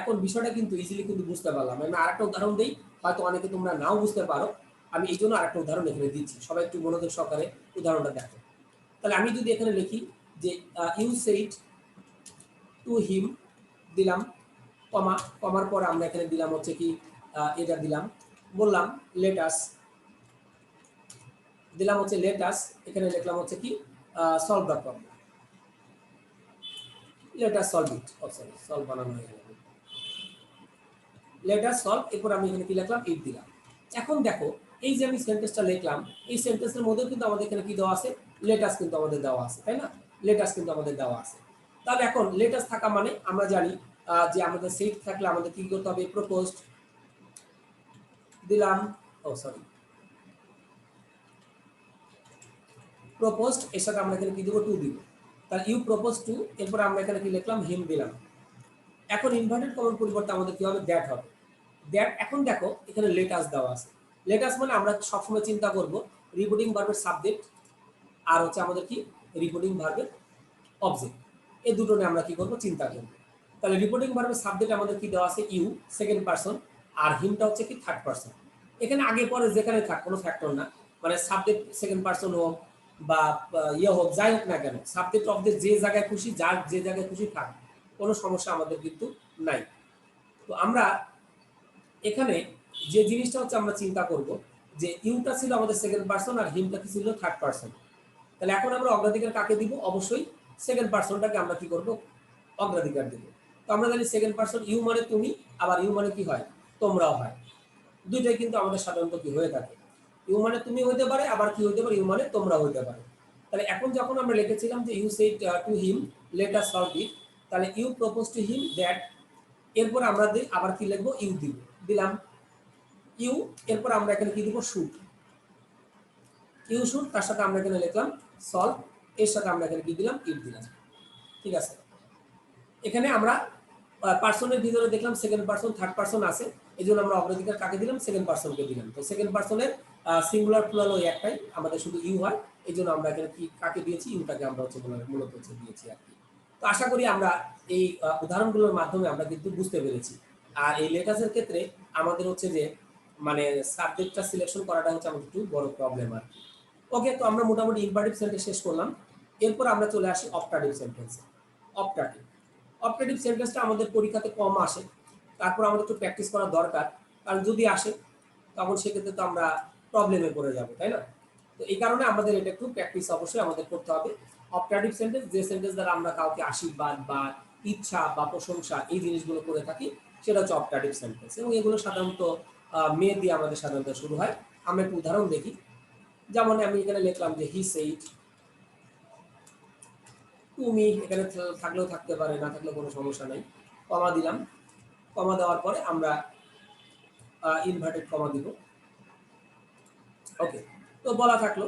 এখন বিষয়টা কিন্তু ইজিলি কিন্তু বুঝতে পারলাম। আমি আরেকটা উদাহরণ দিই, হয়তো অনেকে তোমরা নাও বুঝতে পারো, আমি এই জন্য আরেকটা উদাহরণ এখানে দিচ্ছি, সবাই একটু মনোযোগ সহকারে উদাহরণটা দেখো। তাহলে আমি যদি এখানে লিখি যে ইউ সেইড টু হিম, দিলাম কমা, কমার পর আমরা এখানে দিলাম হচ্ছে কি এটা দিলাম, বললাম লেটাস, দিলাম হচ্ছে লেটাস, এখানে লিখলাম হচ্ছে কি solve the problem, let's solve it, sorry solve বানানো হয়ে গেল, লেটাস সলভ, এরপর আমি এখানে কি লিখলাম, ইট দিলাম। এখন দেখো এই যে আমি সেন্টেন্সটা লিখলাম, এই সেন্টেন্সের মধ্যে কিন্তু আমাদের এখানে কি দেওয়া আছে, লেটাস কিন্তু আমাদের দেওয়া আছে, তাই না, লেটাস কিন্তু আমাদের দেওয়া আছে। তাহলে এখন লেটাস থাকা মানে আমরা জানি যে আমাদের সেট থাকলে আমাদের কি করতে হবে, প্রপোজড দিলাম, সরি প্রপোজড, এর সাথে আমরা এখানে কি দিব, টু দিব। তাহলে ইউ প্রপোজ টু, এরপর আমরা এখানে কি লিখলাম, হিম দিলাম। এখন ইনভার্টেড কমার পরিবর্তে আমাদের কি হবে, দ্যাট হবে, দ্যাট। এখন দেখো এখানে লেটাস দেওয়া আছে, লেটাস মানে আমরা সবসময় চিন্তা করব রিপোর্টিং ভার্বের সাবজেক্ট আর হচ্ছে আমাদের কি রিপোর্টিং ভার্বের অবজেক্ট, এই দুটো নিয়ে আমরা কি করব, চিন্তা করব। তাহলে রিপোর্টিং ভার্বের সাবজেক্ট আমাদের কি দেওয়া আছে, ইউ সেকেন্ড পারসন, আর হিমটা হচ্ছে কি থার্ড পারসন। এখানে আগে পরে যেখানে থাক কোনো ফ্যাক্টর না, মানে সাবজেক্ট সেকেন্ড পারসন হোক বা ইয়ে হোক, যাই হোক না কেন, সাবজেক্ট অবজেক্ট যে জায়গায় খুশি, যার যে জায়গায় খুশি থাক, কোনো সমস্যা আমাদের কিন্তু নাই। তো আমরা এখানে যে জিনিসটা হচ্ছে আমরা চিন্তা করব যে ইউটা ছিল আমাদের সেকেন্ড পারসন আর হিমটা কি ছিল, থার্ড পারসন। তাহলে এখন আমরা অগ্রাধিকার কাকে দিব, অবশ্যই সেকেন্ড পারসনটাকে আমরা কি করব, অগ্রাধিকার দেব। তো আমরা জানি সেকেন্ড পারসন ইউ মানে তুমি, আবার ইউ মানে কি হয়, তোমরাও হয়, দুইটাই কিন্তু আমাদের সাধারণত কি হয়ে থাকে, ইউ মানে তুমি হইতে পারে, আবার কি হইতে পারে, ইউ মানে তোমরা হইতে পারে। তাহলে এখন যখন আমরা লিখেছিলাম যে you said to him let us solve it, তাহলে you propose to him that, এরপর আমরা আবার কি লিখবো, ইউ দিব, দিলাম ইউ, এরপর আমরা এখানে কি দিব, শুড, ইউ শুড, তার সাথে আমরা এখানে লিখলাম সলভ, এর সাথে আমরা এখানে কি দিলাম, ইট দিলাম। ঠিক আছে, এখানে আমরা পার্সনের ভিতরে দেখলাম সেকেন্ড পার্সন থার্ড পার্সন আছে, এই জন্য আমরা অগ্রাধিকার কাকে দিলাম, সেকেন্ড পার্সনকে দিলাম। তো সেকেন্ড পার্সনের সিঙ্গুলার প্লুরাল ওই একটাই, আমাদের শুধু ইউ হয়, এই জন্য আমরা এখানে কি কাকে দিয়েছি, ইউটাকে আমরা হচ্ছে মূলত হচ্ছে দিয়েছি আর কি। তো আশা করি আমরা এই উদাহরণগুলোর মাধ্যমে আমরা কিন্তু বুঝতে পেরেছি। আর এই লেটার্সের ক্ষেত্রে আমাদের হচ্ছে যে মানে সাবজেক্টটা সিলেকশন করাটা হচ্ছে আমাদের একটু বড় প্রবলেম আর কি। ওকে, তো আমরা মোটামুটি ইম্পারেটিভ সেন্টেন্স শেষ করলাম। এরপর আমরা চলে আসি অপটাটিভ সেন্টেন্সে। অপটাটিভ অপটাটিভ সেন্টেন্সটা আমাদের পরীক্ষাতে কম আসে, তারপর আমাদের একটু প্র্যাকটিস করা দরকার, কারণ যদি আসে তখন সেক্ষেত্রে তো আমরা প্রবলেমে পড়ে যাব, তাই না? তো এই কারণে আমাদের এটা একটু প্র্যাকটিস অবশ্যই আমাদের করতে হবে। অপটাটিভ সেন্টেন্স, যে সেন্টেন্স দ্বারা আমরা কাউকে আশীর্বাদ বা ইচ্ছা বা প্রশংসা এই জিনিসগুলো করে থাকি, সেটা হচ্ছে অপটাটিভ সেন্টেন্স, এবং এগুলো সাধারণত মেয়ে দিয়ে আমাদের সাধারণত শুরু হয়। আমরা একটু উদাহরণ দেখি। যেমন আমি এখানে লিখলাম যে হি সেইড, তুমি এখানে থাকলেও থাকতে পারে, না থাকলেও কোনো সমস্যা নাই, কমা দিলাম। কমা দেওয়ার পরে আমরা ইনভার্টেড কমা দিব। ওকে, তো বলা থাকলো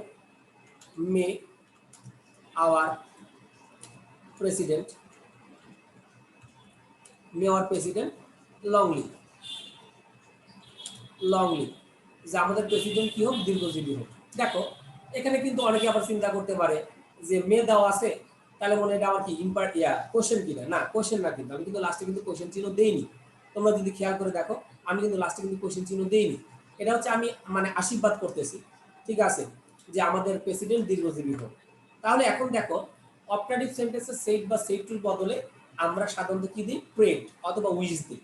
may our president, may our president longly, longly, যে আমাদের প্রেসিডেন্ট কি হোক, দীর্ঘজীবী হোক। দেখো এখানে কিন্তু অনেকে আবার চিন্তা করতে পারে যে মে দেওয়া আছে, তাহলে মনে এটা আমার কি কোশ্চেন কিনা, না কোশ্চেন না, কিন্তু আমি কিন্তু লাস্টে কিন্তু কোশ্চেন চিহ্ন দেইনি। তোমরা যদি খেয়াল করে দেখো, আমি কিন্তু লাস্টে কিন্তু কোশ্চেন চিহ্ন দেইনি। এটা হচ্ছে আমি মানে আশীর্বাদ করতেছি, ঠিক আছে, যে আমাদের প্রেসিডেন্ট দীর্ঘজীবী হোক। তাহলে এখন দেখো অপটাটিভ সেন্টেন্সে সেইড বা সেইড টুর বদলে আমরা সাধারণত কি দিই, প্রেড অথবা উইশ দিই।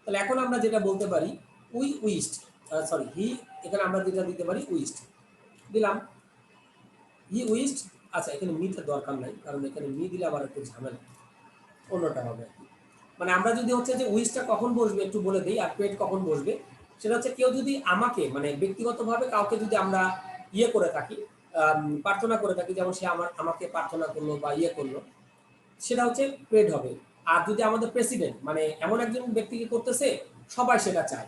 তাহলে এখন আমরা যেটা বলতে পারি, উই উইশড, সরি হি, এখানে আমরা যেটা দিতে পারি উইশড দিলাম, হি উইশড। আচ্ছা, এখানে মিটা দরকার নাই, কারণ এখানে মি দিলে আবার একটু ঝামেলা, অন্যটা হবে। মানে আমরা যদি হচ্ছে যে উইশটা কখন বসবে একটু বলে দিই, আর পেট কখন বসবে, সেটা হচ্ছে কেউ যদি আমাকে মানে ব্যক্তিগতভাবে কাউকে যদি আমরা ইয়ে করে থাকি, প্রার্থনা করে থাকি, যেমন সে আমাকে প্রার্থনা করলো বা ইয়ে করলো, সেটা হচ্ছে পেড হবে। আর যদি আমাদের প্রেসিডেন্ট মানে এমন একজন ব্যক্তিকে করতেছে, সবাই সেটা চায়,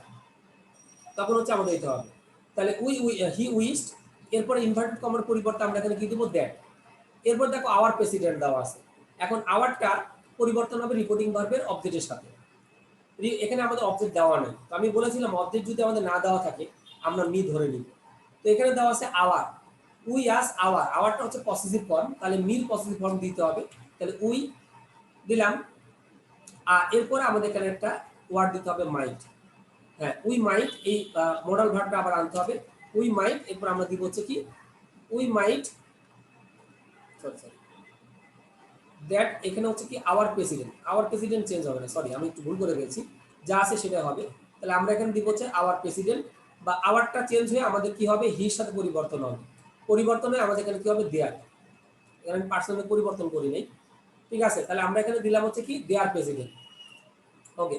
তখন হচ্ছে আমাদের দিতে হবে। তাহলে হি উইশড, এরপরে ইনভার্টেড কমার পরিবর্তে আমরা এখানে কি দেবো, দ্যাট। এরপর দেখো আওয়ার প্রেসিডেন্ট দেওয়া আছে, এখন আওয়ারটা পরিবর্তন হবে রিপোর্টিং ভার্বের অবজেক্টের সাথে। এখানে আমাদের অবজেক্ট দেওয়া নেই, তো আমি বলেছিলাম অবজেক্ট যদি আমাদের না দেওয়া থাকে আমরা মি ধরে নিব। তো এখানে দেওয়া আছে আওয়ার, উই আস আওয়ার, আওয়ারটা হচ্ছে পসেসিভ ফর্ম, তাহলে মির পসেসিভ ফর্ম দিতে হবে, তাহলে উই দিলাম। আর এরপরে আমাদের এখানে একটা ওয়ার্ড দিতে হবে মাইট। হ্যাঁ, উই মাইট, এই মোডাল ভার্বটা আবার আনতে হবে, উই মাইট, এরপর আমরা দিব হচ্ছে কি, we might, sorry sorry that, এখানে হচ্ছে কি hour president, hour president change হবে না, সরি আমি একটু ভুল করে ফেলছি, যা আছে সেটা হবে। তাহলে আমরা এখানে দিব হচ্ছে আওয়ার প্রেসিডেন্ট, বা আওয়ারটা চেঞ্জ হয়ে আমাদের কি হবে, হির সাথে পরিবর্তন হবে, পরিবর্তন হয়ে আমাদের এখানে কি হবে, দেয়ার। এখানে আমি পার্সোনাল পরিবর্তন করি নাই, ঠিক আছে। তাহলে আমরা এখানে দিলাম হচ্ছে কি, দেয়ার প্রেসিডেন্ট। ওকে,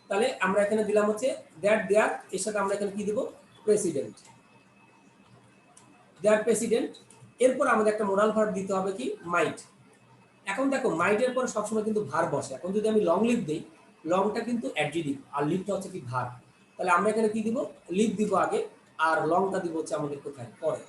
তাহলে আমরা এখানে দিলাম হচ্ছে দ্যাট দেয়ার, এর সাথে আমরা এখানে কি দিব, প্রেসিডেন্ট, দেয়ার প্রেসিডেন্ট। এরপর আমাদের একটা মোরাল ভার্ব দিতে হবে কি, মাইট। এখন দেখো মাইটের পরে সবসময় কিন্তু ভার বসে, এখন যদি আমি লং লিভ দিই, লংটা কিন্তু অ্যাডজেক্টিভ আর লিভটা হচ্ছে কি ভার, তাহলে আমরা এখানে কি দিব, লিভ দিব আগে, আর লংটা দিব হচ্ছে আমাদের কোথায়, পরে।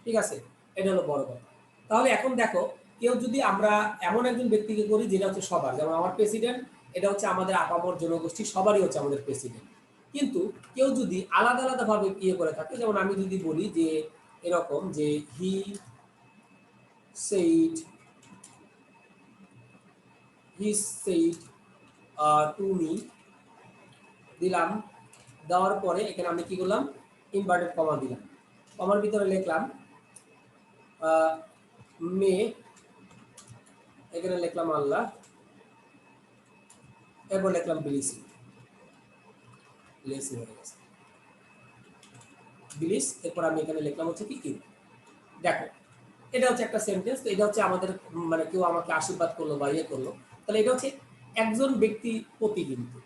ঠিক আছে, এটা হলো বড় কথা। তাহলে এখন দেখো কেউ যদি আমরা এমন একজন ব্যক্তিকে করি যেটা হচ্ছে সবার, যেমন আমার প্রেসিডেন্ট, এটা হচ্ছে আমাদের আপামর জনগোষ্ঠী সবারই হচ্ছে আমাদের প্রেসিডেন্ট। কিন্তু কেউ যদি আলাদা আলাদা ভাবে ইয়ে করে থাকে, যেমন আমি যদি বলি যে এরকম যে he said, he said to me, দিলাম, দেওয়ার পরে এখানে আমি কি করলাম, ইনভার্টেড কমা দিলাম, কমার ভিতরে লিখলাম মে, এখানে লিখলাম আল্লাহ, এরপর লিখলাম বিলিসি, লেসি হয়ে গেছে বিলিস, এরপর আমি এখানে লিখলাম হচ্ছে কি ইউ। দেখো এটা হচ্ছে একটা সেন্টেন্স, তো এটা হচ্ছে আমাদের মানে কেউ আমাকে আশীর্বাদ করলো বা ইয়ে করলো, তাহলে এটা হচ্ছে একজন ব্যক্তি প্রতি, কিন্তু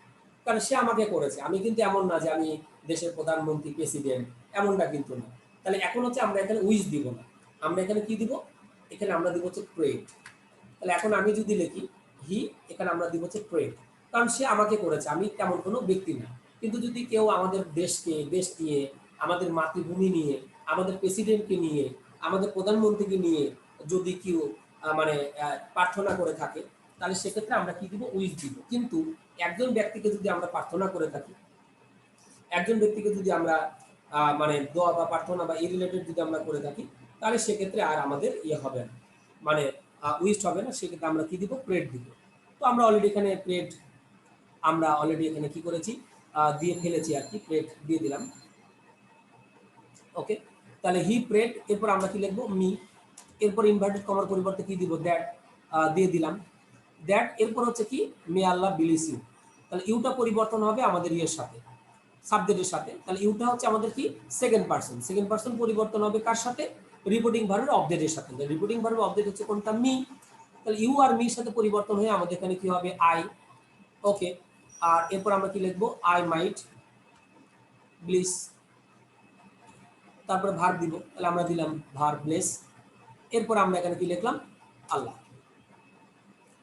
কারণ সে আমাকে করেছে, আমি কিন্তু এমন না যে আমি দেশের প্রধানমন্ত্রী প্রেসিডেন্ট, এমনটা কিন্তু না। তাহলে এখন হচ্ছে আমরা এখানে উইশ দিব না, আমরা এখানে কি দিব, এখানে আমরা দিব হচ্ছে প্রেড। তাহলে এখন আমি যদি লিখি হি, এখানে আমরা দিব হচ্ছে প্রেড, কারণ সে আমাকে করেছে, আমি তেমন কোনো ব্যক্তি না। কিন্তু যদি কেউ আমাদের দেশকে, দেশ নিয়ে, আমাদের মাতৃভূমি নিয়ে, আমাদের প্রেসিডেন্টকে নিয়ে, আমাদের প্রধানমন্ত্রীকে নিয়ে যদি কেউ মানে প্রার্থনা করে থাকে, তাহলে সেক্ষেত্রে আমরা কি দিব, উইশ দিব। কিন্তু একজন ব্যক্তিকে যদি আমরা প্রার্থনা করে থাকি, একজন ব্যক্তিকে যদি আমরা মানে দোয়া বা প্রার্থনা বা এই রিলেটেড যদি আমরা করে থাকি, তাহলে সেক্ষেত্রে আর আমাদের ইয়ে হবে না, মানে উইস্ট হবে না, সেক্ষেত্রে আমরা কি দিব, প্রেড দিব। তো আমরা অলরেডি এখানে প্রেড, আমরা অলরেডি এখানে কি করেছি, দিয়ে ফেলেছি আর কি, প্রেড দিয়ে দিলাম। ওকে, তাহলে হি প্রেড, এরপর আমরা কি লিখবো, মি, এরপর ইনভার্টেড কমার পরিবর্তে কি দিব, দ্যাট দিয়ে দিলাম। দ্যাট এরপর হচ্ছে কি, মে আল্লাহ বিলিস ইউ, তাহলে ইউটা পরিবর্তন হবে আমাদের ইয়ের সাথে, সাবজেক্টের সাথে। তাহলে ইউটা হচ্ছে আমাদের কি, সেকেন্ড পারসন, সেকেন্ড পারসন পরিবর্তন হবে কার সাথে, রিপোর্টিং ভার্বের অবজেক্টের সাথে। রিপোর্টিং ভার্বের অবজেক্ট হচ্ছে কোনটা, মি, তাহলে ইউ আর মির সাথে পরিবর্তন হয়ে আমাদের এখানে কি হবে, আই। ওকে, আর এরপর আমরা কি লিখবো, আই মাইট ব্লিস, তারপরে ভার্ব দিব, তাহলে আমরা দিলাম ভার্ব ব্লেস। এরপর আমরা এখানে কি লিখলাম, আল্লাহ,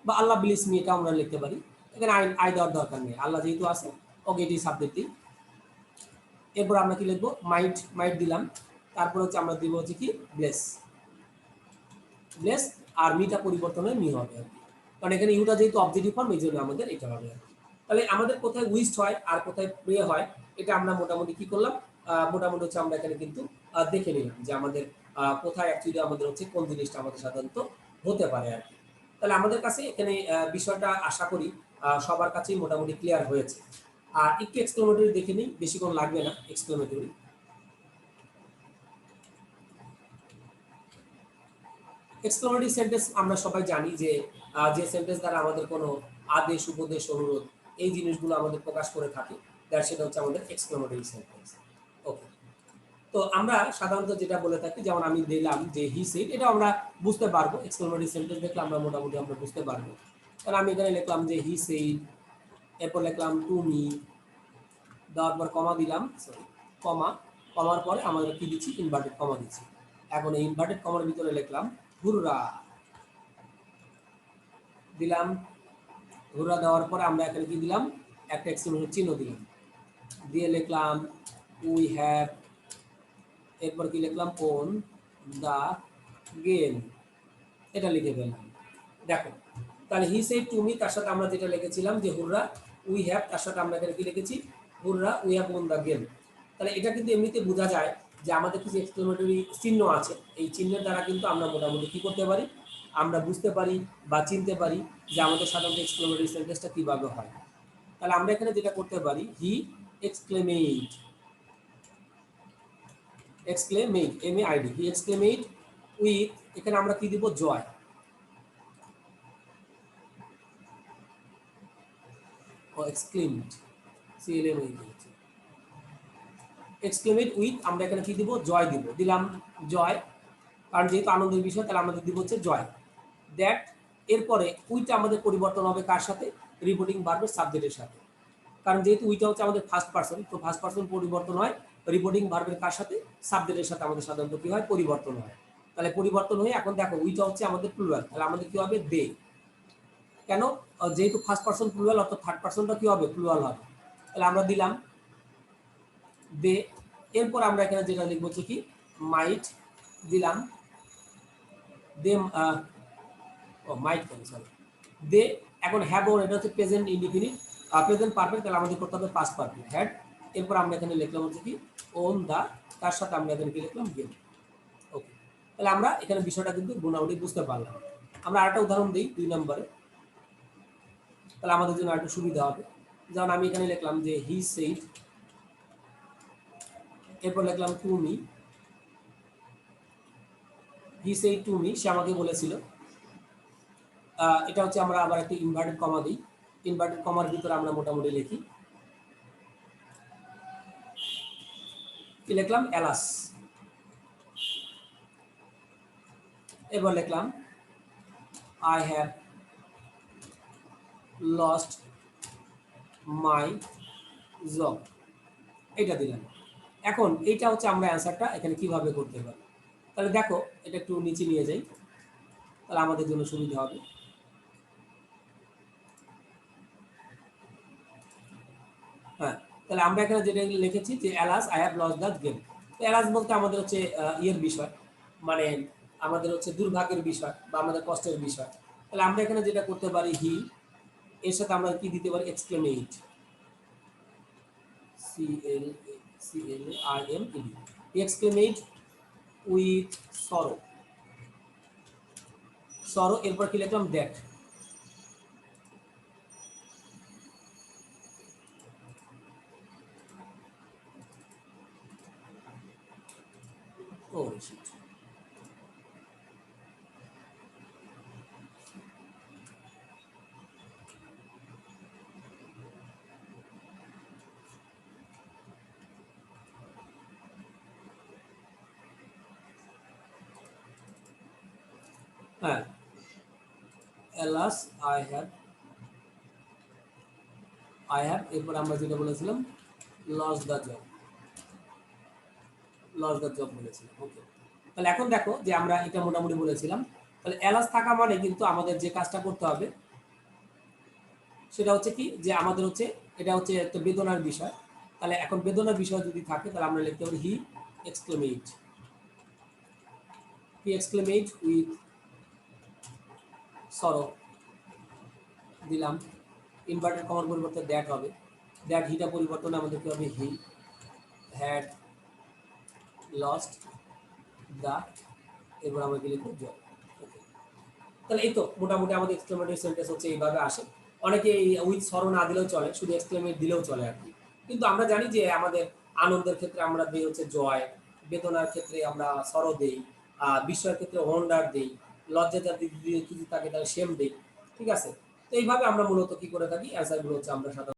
বা আল্লাহ ব্লিস মি, এটা আমরা লিখতে পারি। এখানে আই আই দেওয়ার দরকার নেই, আল্লাহ যেহেতু আছে, ওকে, এটি সাবজেক্ট দিই। এরপর আমরা কি লিখবো, মাইট, মাইট দিলাম। তারপর হচ্ছে আমরা দিব হচ্ছে কি, ব্লেস, ব্লেস, আর মিটা পরিবর্তন হয়ে মি হবে আর কি, কারণ এখানে ইউটা যেহেতু অবজেক্টিভ ফর্ম, এই জন্য আমাদের এটা হবে আর কি। তাহলে আমাদের কোথায় উইস্ট হয় আর কোথায় প্রে হয়, এটা আমরা মোটামুটি কি করলাম, মোটামুটি হচ্ছে আমরা এখানে কিন্তু দেখে নিলাম যে আমাদের কোথায় অ্যাকচুয়ালি আমাদের হচ্ছে কোন জিনিসটা আমাদের সাধারণত হতে পারে আর কি। তাহলে আমাদের কাছে এখানে বিষয়টা আশা করি সবার কাছেই মোটামুটি ক্লিয়ার হয়েছে। আর একটু এক্সক্লেমেটরি দেখে নিই, বেশিক্ষণ লাগবে না এক্সক্লেমেটরি। এক্সক্লেমেটরি সেন্টেন্স আমরা সবাই জানি যে যে সেন্টেন্স দ্বারা আমাদের কোনো আদেশ, উপদেশ, অনুরোধ, এই জিনিসগুলো আমাদের প্রকাশ করে থাকি, তার সেটা হচ্ছে আমাদের এক্সক্লেমেটরি সেন্টেন্স। ওকে, তো আমরা সাধারণত যেটা বলে থাকি, যেমন আমি দিলাম যে হি সেড, এটা আমরা বুঝতে পারবো, এক্সক্লেমেটরি সেন্টেন্স দেখলে আমরা মোটামুটি আমরা বুঝতে পারবো। কারণ আমি এখানে লিখলাম যে হি সেড, এরপর লিখলাম টু মি, দেওয়ার পর কমা দিলাম, সরি, কমা, কমার পরে আমরা কি দিচ্ছি, ইনভার্টেড কমা দিচ্ছি। এখন এই ইনভার্টেড কমার ভিতরে লিখলাম হুররা, দিলাম। হুররা দেওয়ার পরে আমরা এখানে কি দিলাম, একটা এক্সক্লেমেশন চিহ্ন দিলাম, দিয়ে লিখলাম উই হ্যাভ, এরপর কি লিখলাম, ওন দা গেম, এটা লিখে ফেললাম। দেখো, তাহলে হি সেড টু মি, তার সাথে আমরা যেটা লিখেছিলাম যে হুররা, উই হ্যাভ, তার সাথে আমরা এখানে কি লিখেছি, hurrah we have won the game. তাহলে এটা কিন্তু এমনিতে বোঝা যায় যে আমাদের কিছু এক্সক্লেমেটরি চিহ্ন আছে, এই চিহ্নের দ্বারা কিন্তু আমরা মোটামুটি কি করতে পারি, আমরা বুঝতে পারি বা চিনতে পারি যে আমাদের সাধারণত এক্সক্লেমেটরি সেন্টেন্সটা কীভাবে হয়। তাহলে আমরা এখানে যেটা করতে পারি, he exclaimed, exclaimed, M A ID, he exclaimed with, এখানে আমরা কি দিব, জয়, ও এক্সক্লেমেট, সিএলএম, এক্সক্লেমেট উইথ, আমরা এখানে কি দিব, জয় দিব, দিলাম জয়, কারণ যেহেতু আনন্দের বিষয়, তাহলে আমাদের দিব হচ্ছে জয়। দ্যাট, এরপরে উইটা আমাদের পরিবর্তন হবে কার সাথে, রিপোর্টিং ভার্বের সাবজেক্টের সাথে, কারণ যেহেতু উইটা হচ্ছে আমাদের ফার্স্ট পারসন, তো ফার্স্ট পারসন পরিবর্তন হয় রিপোর্টিং ভার্বের কার সাথে, সাবজেক্টের সাথে আমাদের সাধারণত কি হয়, পরিবর্তন হয়। তাহলে পরিবর্তন হয়ে এখন দেখো উইটা হচ্ছে আমাদের প্লুরাল, তাহলে আমাদের কি হবে, দে, কেন, যেহেতু ফার্স্ট পারসন প্লুরাল, অর্থাৎ থার্ড পারসনটা কি হবে, প্লুরাল হবে। তাহলে আমরা দিলাম দে, এরপর আমরা এখানে যেটা লিখবো হচ্ছে কি, মাইট দিলাম, দে, ও মাইট কেন, সরি, দে। এখন হ্যাভ ওন, এটা হচ্ছে প্রেজেন্ট ইনডিফিনিট, প্রেজেন্ট পারফেক্ট, তাহলে আমাদের করতে হবে পাস্ট পারফেক্ট, হ্যাড। এরপর আমরা এখানে লিখলাম হচ্ছে কি, ওন দা, তার সাথে আমরা এখানে কি লিখলাম, গেম। ওকে, তাহলে আমরা এখানে বিষয়টা কিন্তু মোটামুটি বুঝতে পারলাম। আমরা আরেকটা উদাহরণ দিই 2 নম্বরে, তাহলে আমাদের জন্য আরেকটু সুবিধা হবে। যেমন আমি এখানে লিখলাম যে হি সেইড, এরপর লিখলাম to me, he said to me, সে আমাকে বলেছিল। এটা হচ্ছে আমরা আবার একটা ইনভার্টেড কমা দিই, ইনভার্টেড কমার ভিতরে আমরা মোটামুটি লিখি, কি লিখলাম, এলাস। এবার লিখলাম I have lost my job, এটা দিলাম। এখন এইটা হচ্ছে আমরা অ্যান্সারটা এখানে কিভাবে করতে পারি। তাহলে দেখো, এটা একটু নিচে নিয়ে যাই, তাহলে আমাদের জন্য সুবিধা হবে। হ্যাঁ, তাহলে আমরা এখানে যেটা লিখেছি যে alas I have lost the game. তো অ্যালাস বলতে আমাদের হচ্ছে ইয়ের বিষয়, মানে আমাদের হচ্ছে দুর্ভাগ্যের বিষয় বা আমাদের কষ্টের বিষয়। তাহলে আমরা এখানে যেটা করতে পারি হি, এর সাথে আমরা কি দিতে পারি exclaimed, C L I M E D, exclaimed with sorrow, sorrow এরপর কি লিখলাম দ্যাট। ও শিট, হ্যাঁ অ্যালাস আই হ্যাভ এরপর আমরা যেটা বলেছিলাম lost the job, lost the job বলেছিলাম। ওকে, তাহলে এখন দেখো যে আমরা এটা মোটামুটি বলেছিলাম। তাহলে অ্যালাস থাকা মানে কিন্তু আমাদের যে কাজটা করতে হবে সেটা হচ্ছে কি, যে আমাদের হচ্ছে এটা হচ্ছে একটা বেদনার বিষয়। তাহলে এখন বেদনার বিষয় যদি থাকে তাহলে আমরা লিখতে পারি হি এক্সক্লেমেট, উইথ সরো দিলাম, ইনভার্টেড কমার পরিবর্তে দ্যাট হবে, দ্যাট হিটা পরিবর্তনে আমাদের কি হবে হি হ্যাড লস্ট দ্য, এরপর আমরা কি লিখবো জব। ওকে, তাহলে এই তো মোটামুটি আমাদের এক্সক্লেমেটরি সেন্টেন্স হচ্ছে এইভাবে আসে। অনেকে এই উইথ সরো না দিলেও চলে, শুধু এক্সক্লেমেট দিলেও চলে আর কি। কিন্তু আমরা জানি যে আমাদের আনন্দের ক্ষেত্রে আমরা দিই হচ্ছে জয়, বেদনার ক্ষেত্রে আমরা সরো দেই, বিস্ময়ের ক্ষেত্রে ওয়ান্ডার দেই, লজ্জা যদি কিছু থাকে তাহলে শেম দেই। ঠিক আছে, তো এইভাবে আমরা মূলত কি করে থাকি, অ্যান্সারগুলো হচ্ছে আমরা সাধারণত